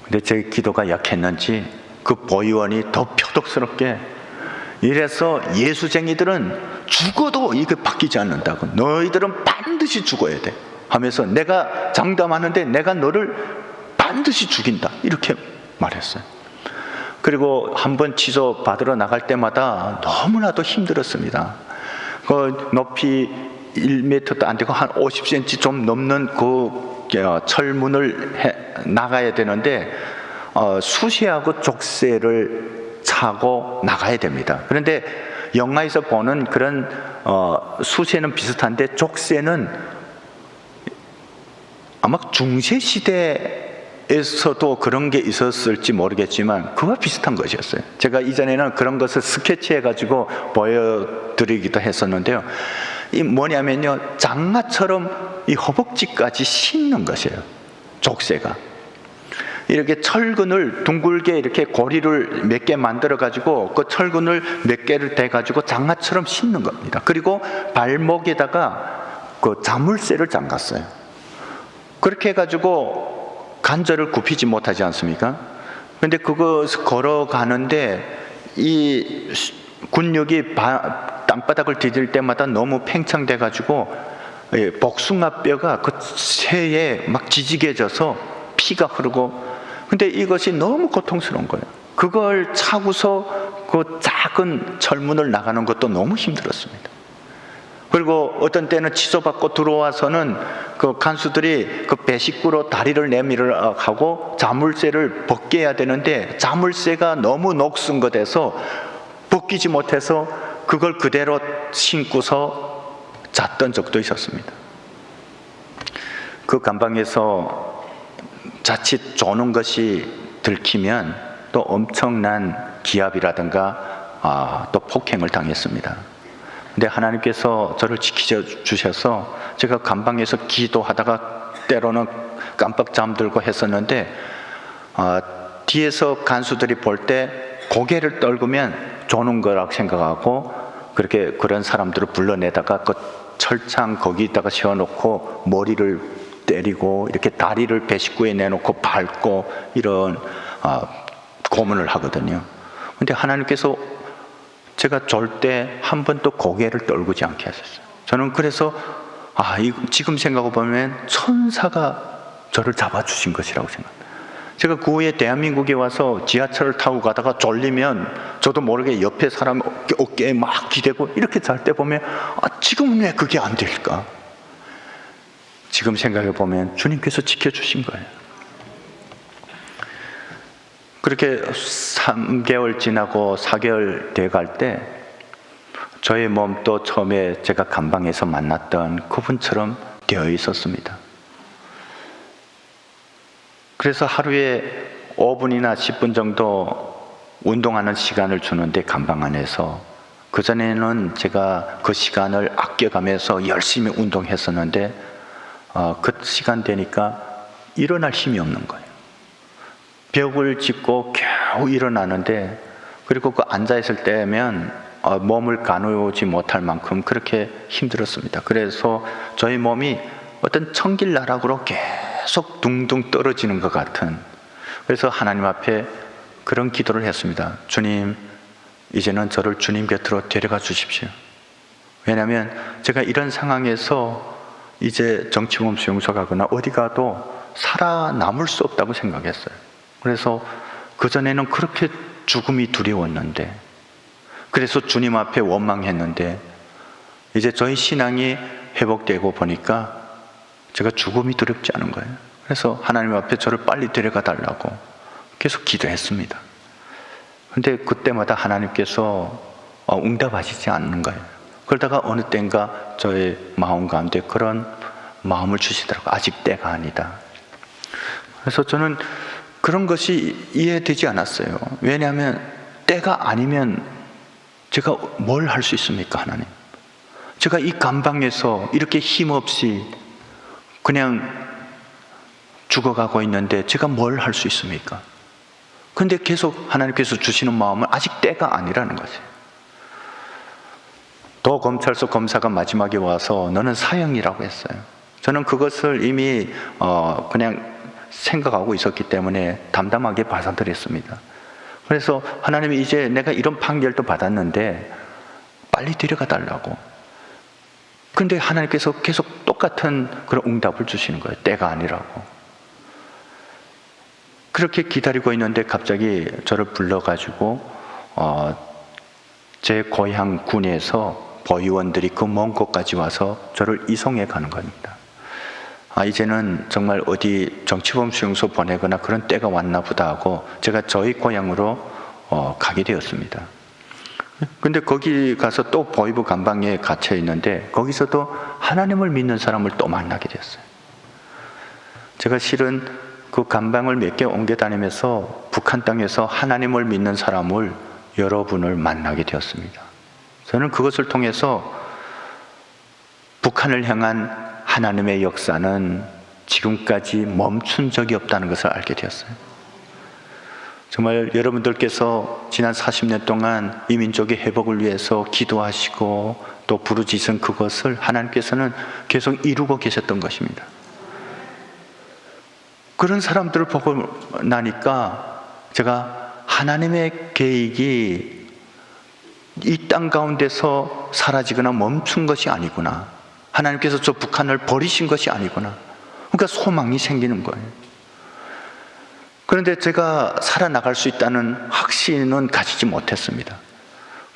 근데 제 기도가 약했는지 그 보위원이 더 표독스럽게 이래서 예수쟁이들은 죽어도 이게 바뀌지 않는다고, 너희들은 반드시 죽어야 돼 하면서 내가 장담하는데 내가 너를 반드시 죽인다 이렇게 말했어요. 그리고 한번 취소 받으러 나갈 때마다 너무나도 힘들었습니다. 그 높이 1m도 안 되고 한 50cm 좀 넘는 그 철문을 나가야 되는데 수세하고 족쇄를 차고 나가야 됩니다. 그런데 영화에서 보는 그런 수세는 비슷한데 족쇄는 아마 중세시대에서도 그런 게 있었을지 모르겠지만 그와 비슷한 것이었어요. 제가 이전에는 그런 것을 스케치해가지고 보여드리기도 했었는데요. 이 뭐냐면요, 장마처럼 이 허벅지까지 싣는 것이에요. 족쇄가 이렇게 철근을 둥글게 이렇게 고리를 몇 개 만들어 가지고 그 철근을 몇 개를 대 가지고 장마처럼 싣는 겁니다. 그리고 발목에다가 그 자물쇠를 잠갔어요. 그렇게 해 가지고 관절을 굽히지 못하지 않습니까? 그런데 그것을 걸어가는데 이 근육이 땅바닥을 디딜 때마다 너무 팽창돼 가지고 복숭아뼈가 그 쇠에 막 지지개져서 피가 흐르고, 근데 이것이 너무 고통스러운 거예요. 그걸 차고서 그 작은 철문을 나가는 것도 너무 힘들었습니다. 그리고 어떤 때는 취소받고 들어와서는 그 간수들이 그 배식구로 다리를 내밀어 하고 자물쇠를 벗겨야 되는데 자물쇠가 너무 녹슨 것 돼서 벗기지 못해서 그걸 그대로 신고서 잤던 적도 있었습니다. 그 감방에서 자칫 조는 것이 들키면 또 엄청난 기압이라든가 또 폭행을 당했습니다. 근데 하나님께서 저를 지켜주셔서 제가 감방에서 기도하다가 때로는 깜빡 잠들고 했었는데 뒤에서 간수들이 볼 때 고개를 떨구면 조는 거라고 생각하고 그렇게 그런 사람들을 불러내다가 그 철창 거기다가 세워놓고 머리를 때리고 이렇게 다리를 배식구에 내놓고 밟고 이런 고문을 하거든요. 근데 하나님께서 제가 졸 때 한 번도 고개를 떨구지 않게 하셨어요. 저는 그래서 지금 생각해보면 천사가 저를 잡아주신 것이라고 생각합니다. 제가 그 후에 대한민국에 와서 지하철을 타고 가다가 졸리면 저도 모르게 옆에 사람 어깨에 막 기대고 이렇게 잘 때 보면 지금은 왜 그게 안 될까? 지금 생각해보면 주님께서 지켜주신 거예요. 그렇게 3개월 지나고 4개월 돼갈 때 저의 몸도 처음에 제가 감방에서 만났던 그분처럼 되어 있었습니다. 그래서 하루에 5분이나 10분 정도 운동하는 시간을 주는데 감방 안에서, 그전에는 제가 그 시간을 아껴가면서 열심히 운동했었는데 그 시간 되니까 일어날 힘이 없는 거예요. 벽을 짚고 겨우 일어나는데, 그리고 그 앉아있을 때면 몸을 가누지 못할 만큼 그렇게 힘들었습니다. 그래서 저희 몸이 어떤 천길나락으로 계속 둥둥 떨어지는 것 같은, 그래서 하나님 앞에 그런 기도를 했습니다. 주님, 이제는 저를 주님 곁으로 데려가 주십시오. 왜냐하면 제가 이런 상황에서 이제 정치범 수용소 가거나 어디 가도 살아남을 수 없다고 생각했어요. 그래서 그전에는 그렇게 죽음이 두려웠는데, 그래서 주님 앞에 원망했는데, 이제 저희 신앙이 회복되고 보니까 제가 죽음이 두렵지 않은 거예요. 그래서 하나님 앞에 저를 빨리 데려가 달라고 계속 기도했습니다. 근데 그때마다 하나님께서 응답하시지 않는 거예요. 그러다가 어느 때인가 저의 마음 가운데 그런 마음을 주시더라고요. 아직 때가 아니다. 그래서 저는 그런 것이 이해되지 않았어요. 왜냐하면 때가 아니면 제가 뭘 할 수 있습니까, 하나님? 제가 이 감방에서 이렇게 힘없이 그냥 죽어가고 있는데 제가 뭘 할 수 있습니까? 근데 계속 하나님께서 주시는 마음은 아직 때가 아니라는 거죠. 도검찰서 검사가 마지막에 와서 너는 사형이라고 했어요. 저는 그것을 이미 그냥 생각하고 있었기 때문에 담담하게 받아들였습니다. 그래서 하나님이 이제 내가 이런 판결도 받았는데 빨리 데려가 달라고. 그런데 하나님께서 계속 똑같은 그런 응답을 주시는 거예요. 때가 아니라고. 그렇게 기다리고 있는데 갑자기 저를 불러가지고 제 고향 군에서 보위원들이 그 먼 곳까지 와서 저를 이송해 가는 겁니다. 이제는 정말 어디 정치범 수용소 보내거나 그런 때가 왔나 보다 하고 제가 저희 고향으로 가게 되었습니다. 근데 거기 가서 또 보위부 감방에 갇혀 있는데 거기서도 하나님을 믿는 사람을 또 만나게 됐어요. 제가 실은 그 감방을 몇 개 옮겨 다니면서 북한 땅에서 하나님을 믿는 사람을 여러분을 만나게 되었습니다. 저는 그것을 통해서 북한을 향한 하나님의 역사는 지금까지 멈춘 적이 없다는 것을 알게 되었어요. 정말 여러분들께서 지난 40년 동안 이 민족의 회복을 위해서 기도하시고 또 부르짖은 그것을 하나님께서는 계속 이루고 계셨던 것입니다. 그런 사람들을 보고 나니까 제가 하나님의 계획이 이 땅 가운데서 사라지거나 멈춘 것이 아니구나. 하나님께서 저 북한을 버리신 것이 아니구나. 그러니까 소망이 생기는 거예요. 그런데 제가 살아나갈 수 있다는 확신은 가지지 못했습니다.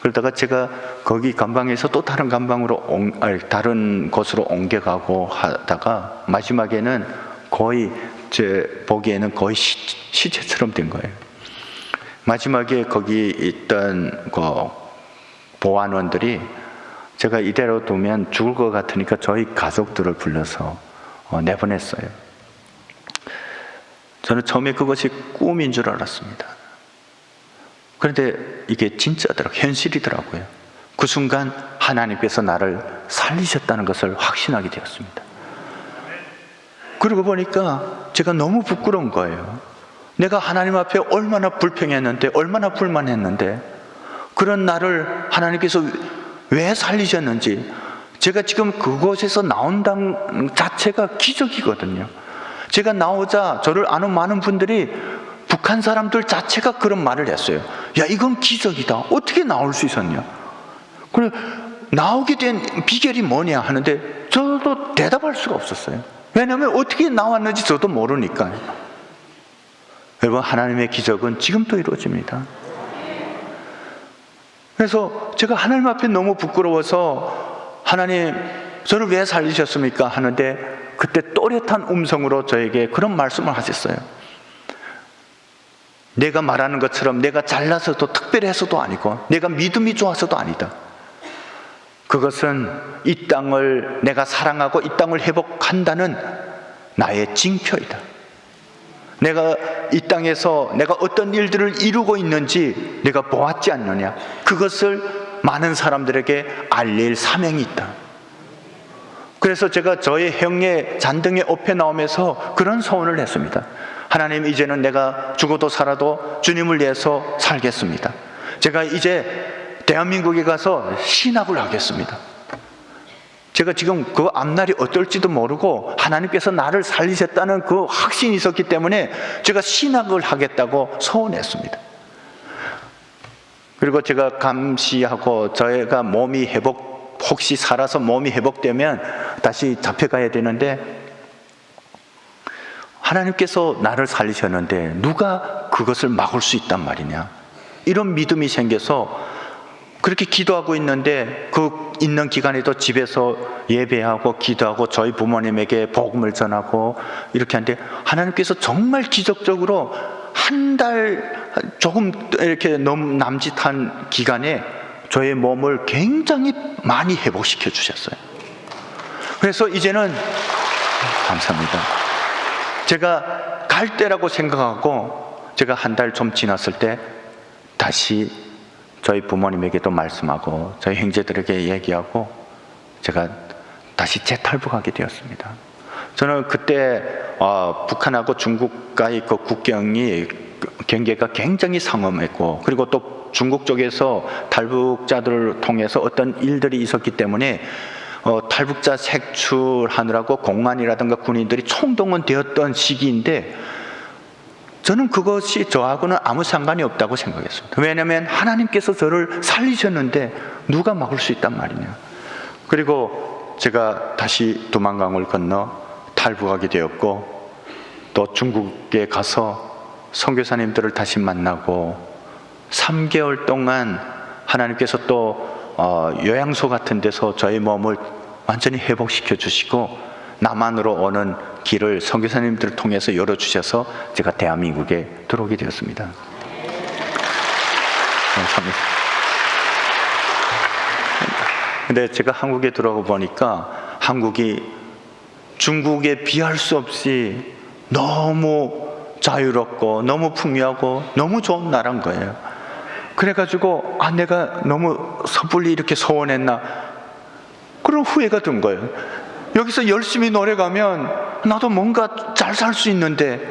그러다가 제가 거기 감방에서 또 다른 감방으로 다른 곳으로 옮겨가고 하다가 마지막에는 거의 제 보기에는 거의 시체처럼 된 거예요. 마지막에 거기 있던 그 보안원들이 제가 이대로 두면 죽을 것 같으니까 저희 가족들을 불러서 내보냈어요. 저는 처음에 그것이 꿈인 줄 알았습니다. 그런데 이게 진짜더라고요. 현실이더라고요. 그 순간 하나님께서 나를 살리셨다는 것을 확신하게 되었습니다. 그러고 보니까 제가 너무 부끄러운 거예요. 내가 하나님 앞에 얼마나 불평했는데, 얼마나 불만했는데, 그런 나를 하나님께서 왜 살리셨는지, 제가 지금 그곳에서 나온다는 자체가 기적이거든요. 제가 나오자 저를 아는 많은 분들이 북한 사람들 자체가 그런 말을 했어요. 야, 이건 기적이다. 어떻게 나올 수 있었냐? 그래, 나오게 된 비결이 뭐냐 하는데 저도 대답할 수가 없었어요. 왜냐하면 어떻게 나왔는지 저도 모르니까. 여러분, 하나님의 기적은 지금도 이루어집니다. 그래서 제가 하나님 앞에 너무 부끄러워서 하나님, 저를 왜 살리셨습니까? 하는데 그때 또렷한 음성으로 저에게 그런 말씀을 하셨어요. 내가 말하는 것처럼 내가 잘나서도 특별해서도 아니고 내가 믿음이 좋아서도 아니다. 그것은 이 땅을 내가 사랑하고 이 땅을 회복한다는 나의 징표이다. 내가 이 땅에서 내가 어떤 일들을 이루고 있는지 내가 보았지 않느냐. 그것을 많은 사람들에게 알릴 사명이 있다. 그래서 제가 저의 형의 잔등에 업혀 나오면서 그런 소원을 했습니다. 하나님, 이제는 내가 죽어도 살아도 주님을 위해서 살겠습니다. 제가 이제 대한민국에 가서 신학을 하겠습니다. 제가 지금 그 앞날이 어떨지도 모르고 하나님께서 나를 살리셨다는 그 확신이 있었기 때문에 제가 신학을 하겠다고 소원했습니다. 그리고 제가 감시하고 저희가 몸이 혹시 살아서 몸이 회복되면 다시 잡혀가야 되는데, 하나님께서 나를 살리셨는데 누가 그것을 막을 수 있단 말이냐, 이런 믿음이 생겨서 그렇게 기도하고 있는데, 그 있는 기간에도 집에서 예배하고 기도하고 저희 부모님에게 복음을 전하고 이렇게 하는데, 하나님께서 정말 기적적으로 한 달 조금 이렇게 남짓한 기간에 저의 몸을 굉장히 많이 회복시켜 주셨어요. 그래서 이제는 감사합니다. 제가 갈 때라고 생각하고 제가 한 달 좀 지났을 때 다시 저희 부모님에게도 말씀하고 저희 형제들에게 얘기하고 제가 다시 재탈북하게 되었습니다. 저는 그때 북한하고 중국과의 그 국경이 경계가 굉장히 상엄했고, 그리고 또 중국 쪽에서 탈북자들을 통해서 어떤 일들이 있었기 때문에 탈북자 색출하느라고 공안이라든가 군인들이 총동원되었던 시기인데, 저는 그것이 저하고는 아무 상관이 없다고 생각했습니다. 왜냐하면 하나님께서 저를 살리셨는데 누가 막을 수 있단 말이냐. 그리고 제가 다시 두만강을 건너 탈북하게 되었고, 또 중국에 가서 선교사님들을 다시 만나고 3개월 동안 하나님께서 또 요양소 같은 데서 저의 몸을 완전히 회복시켜 주시고 남한으로 오는 길을 선교사님들을 통해서 열어주셔서 제가 대한민국에 들어오게 되었습니다. 감사합니다. 근데 제가 한국에 들어가 보니까 한국이 중국에 비할 수 없이 너무 자유롭고 너무 풍요하고 너무 좋은 나라인 거예요. 그래가지고 내가 너무 섣불리 이렇게 소원했나, 그런 후회가 든 거예요. 여기서 열심히 노력하면 나도 뭔가 잘 살 수 있는데,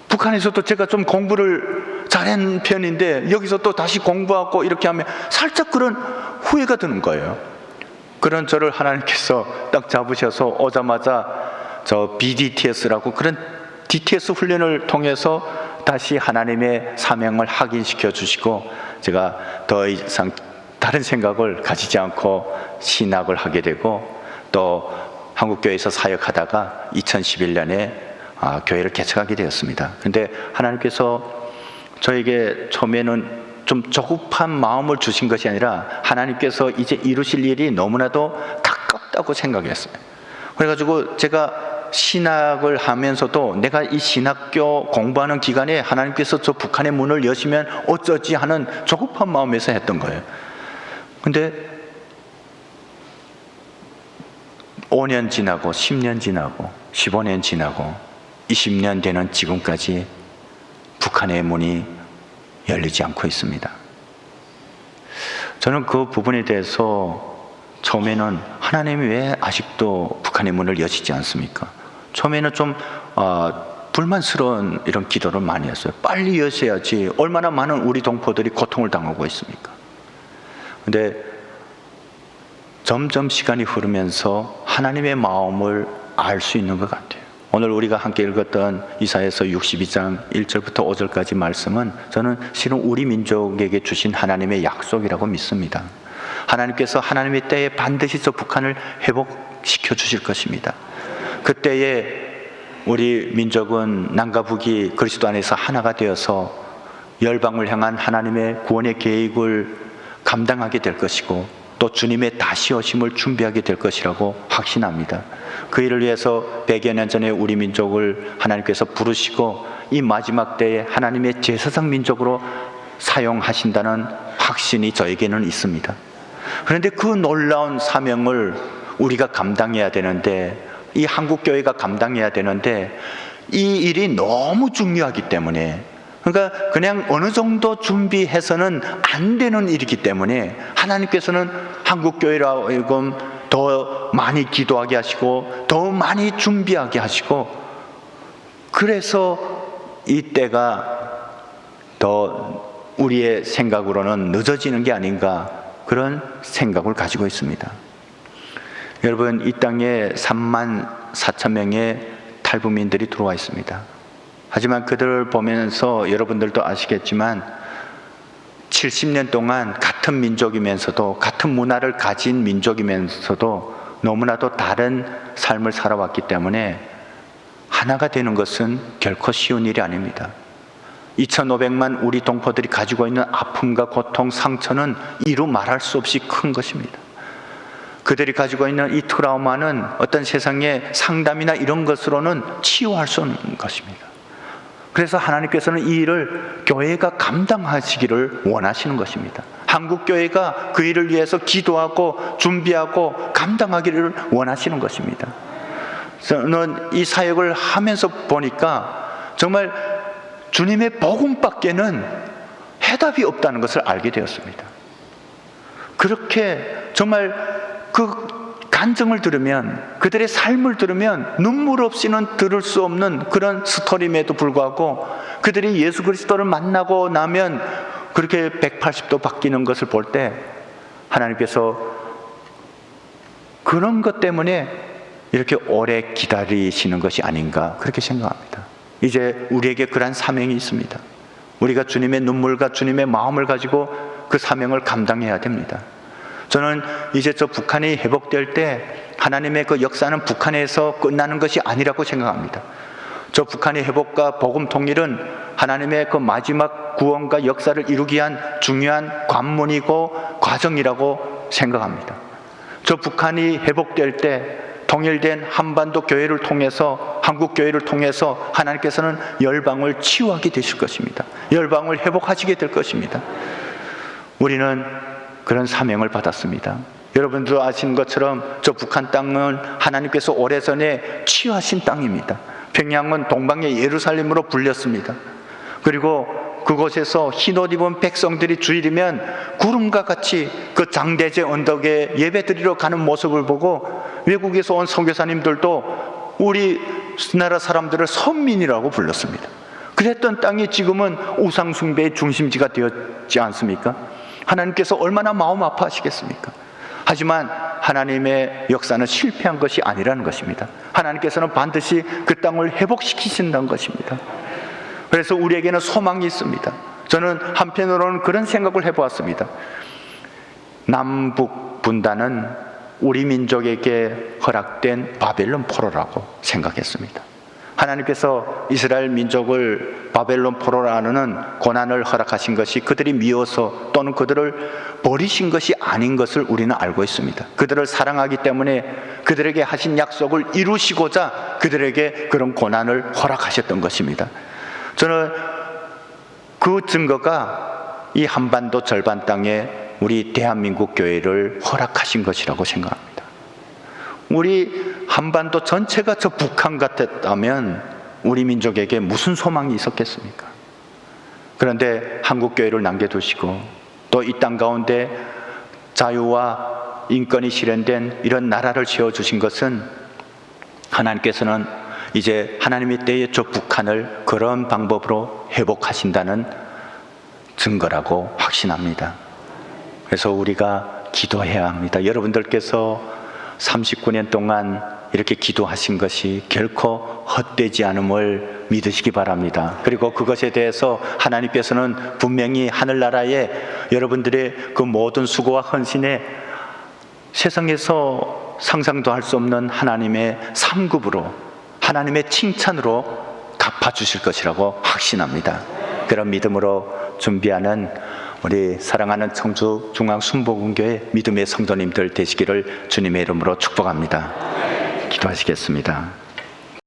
북한에서도 제가 좀 공부를 잘한 편인데 여기서 또 다시 공부하고 이렇게 하면 살짝 그런 후회가 드는 거예요. 그런 저를 하나님께서 딱 잡으셔서 오자마자 저 BDTS라고 그런 DTS 훈련을 통해서 다시 하나님의 사명을 확인시켜 주시고, 제가 더 이상 다른 생각을 가지지 않고 신학을 하게 되고, 또 한국교회에서 사역하다가 2011년에 교회를 개척하게 되었습니다. 근데 하나님께서 저에게 처음에는 좀 조급한 마음을 주신 것이 아니라 하나님께서 이제 이루실 일이 너무나도 가깝다고 생각했어요. 그래가지고 제가 신학을 하면서도 내가 이 신학교 공부하는 기간에 하나님께서 저 북한의 문을 여시면 어쩌지 하는 조급한 마음에서 했던 거예요. 근데 5년 지나고 10년 지나고 15년 지나고 20년 되는 지금까지 북한의 문이 열리지 않고 있습니다. 저는 그 부분에 대해서 처음에는 하나님이 왜 아직도 북한의 문을 여시지 않습니까? 처음에는 좀 불만스러운 이런 기도를 많이 했어요. 빨리 여셔야지, 얼마나 많은 우리 동포들이 고통을 당하고 있습니까? 근데 점점 시간이 흐르면서 하나님의 마음을 알 수 있는 것 같아요. 오늘 우리가 함께 읽었던 이사야서 62장 1절부터 5절까지 말씀은 저는 실은 우리 민족에게 주신 하나님의 약속이라고 믿습니다. 하나님께서 하나님의 때에 반드시 저 북한을 회복시켜 주실 것입니다. 그때에 우리 민족은 남과 북이 그리스도 안에서 하나가 되어서 열방을 향한 하나님의 구원의 계획을 감당하게 될 것이고, 또 주님의 다시 오심을 준비하게 될 것이라고 확신합니다. 그 일을 위해서 100여 년 전에 우리 민족을 하나님께서 부르시고 이 마지막 때에 하나님의 제사장 민족으로 사용하신다는 확신이 저에게는 있습니다. 그런데 그 놀라운 사명을 우리가 감당해야 되는데, 이 한국교회가 감당해야 되는데, 이 일이 너무 중요하기 때문에, 그러니까 그냥 어느 정도 준비해서는 안 되는 일이기 때문에 하나님께서는 한국교회라 하여금 더 많이 기도하게 하시고 더 많이 준비하게 하시고, 그래서 이 때가 더 우리의 생각으로는 늦어지는 게 아닌가, 그런 생각을 가지고 있습니다. 여러분, 이 땅에 34,000명의 탈북민들이 들어와 있습니다. 하지만 그들을 보면서 여러분들도 아시겠지만 70년 동안 같은 민족이면서도, 같은 문화를 가진 민족이면서도 너무나도 다른 삶을 살아왔기 때문에 하나가 되는 것은 결코 쉬운 일이 아닙니다. 2,500만 우리 동포들이 가지고 있는 아픔과 고통, 상처는 이루 말할 수 없이 큰 것입니다. 그들이 가지고 있는 이 트라우마는 어떤 세상의 상담이나 이런 것으로는 치유할 수 없는 것입니다. 그래서 하나님께서는 이 일을 교회가 감당하시기를 원하시는 것입니다. 한국교회가 그 일을 위해서 기도하고 준비하고 감당하기를 원하시는 것입니다. 저는 이 사역을 하면서 보니까 정말 주님의 복음밖에는 해답이 없다는 것을 알게 되었습니다. 그렇게 정말 그 간증을 들으면, 그들의 삶을 들으면 눈물 없이는 들을 수 없는 그런 스토리임에도 불구하고, 그들이 예수 그리스도를 만나고 나면 그렇게 180도 바뀌는 것을 볼 때 하나님께서 그런 것 때문에 이렇게 오래 기다리시는 것이 아닌가, 그렇게 생각합니다. 이제 우리에게 그러한 사명이 있습니다. 우리가 주님의 눈물과 주님의 마음을 가지고 그 사명을 감당해야 됩니다. 저는 이제 저 북한이 회복될 때 하나님의 그 역사는 북한에서 끝나는 것이 아니라고 생각합니다. 저 북한의 회복과 복음 통일은 하나님의 그 마지막 구원과 역사를 이루기 위한 중요한 관문이고 과정이라고 생각합니다. 저 북한이 회복될 때 통일된 한반도 교회를 통해서, 한국 교회를 통해서 하나님께서는 열방을 치유하게 되실 것입니다. 열방을 회복하시게 될 것입니다. 우리는 그런 사명을 받았습니다. 여러분도 아시는 것처럼 저 북한 땅은 하나님께서 오래전에 치유하신 땅입니다. 평양은 동방의 예루살렘으로 불렸습니다. 그리고 그곳에서 흰옷 입은 백성들이 주일이면 구름과 같이 그 장대제 언덕에 예배드리러 가는 모습을 보고 외국에서 온 선교사님들도 우리나라 사람들을 선민이라고 불렀습니다. 그랬던 땅이 지금은 우상 숭배의 중심지가 되었지 않습니까? 하나님께서 얼마나 마음 아파하시겠습니까? 하지만 하나님의 역사는 실패한 것이 아니라는 것입니다. 하나님께서는 반드시 그 땅을 회복시키신다는 것입니다. 그래서 우리에게는 소망이 있습니다. 저는 한편으로는 그런 생각을 해보았습니다. 남북 분단은 우리 민족에게 허락된 바벨론 포로라고 생각했습니다. 하나님께서 이스라엘 민족을 바벨론 포로라는 고난을 허락하신 것이 그들이 미워서 또는 그들을 버리신 것이 아닌 것을 우리는 알고 있습니다. 그들을 사랑하기 때문에 그들에게 하신 약속을 이루시고자 그들에게 그런 고난을 허락하셨던 것입니다. 저는 그 증거가 이 한반도 절반 땅에 우리 대한민국 교회를 허락하신 것이라고 생각합니다. 우리 한반도 전체가 저 북한 같았다면 우리 민족에게 무슨 소망이 있었겠습니까? 그런데 한국 교회를 남겨두시고 또 이 땅 가운데 자유와 인권이 실현된 이런 나라를 세워주신 것은 하나님께서는 이제 하나님의 때에 저 북한을 그런 방법으로 회복하신다는 증거라고 확신합니다. 그래서 우리가 기도해야 합니다. 여러분들께서 39년 동안 이렇게 기도하신 것이 결코 헛되지 않음을 믿으시기 바랍니다. 그리고 그것에 대해서 하나님께서는 분명히 하늘나라에 여러분들의 그 모든 수고와 헌신에 세상에서 상상도 할 수 없는 하나님의 상급으로, 하나님의 칭찬으로 갚아주실 것이라고 확신합니다. 그런 믿음으로 준비하는 우리 사랑하는 청주 중앙순복음교회 믿음의 성도님들 되시기를 주님의 이름으로 축복합니다. 기도하시겠습니다.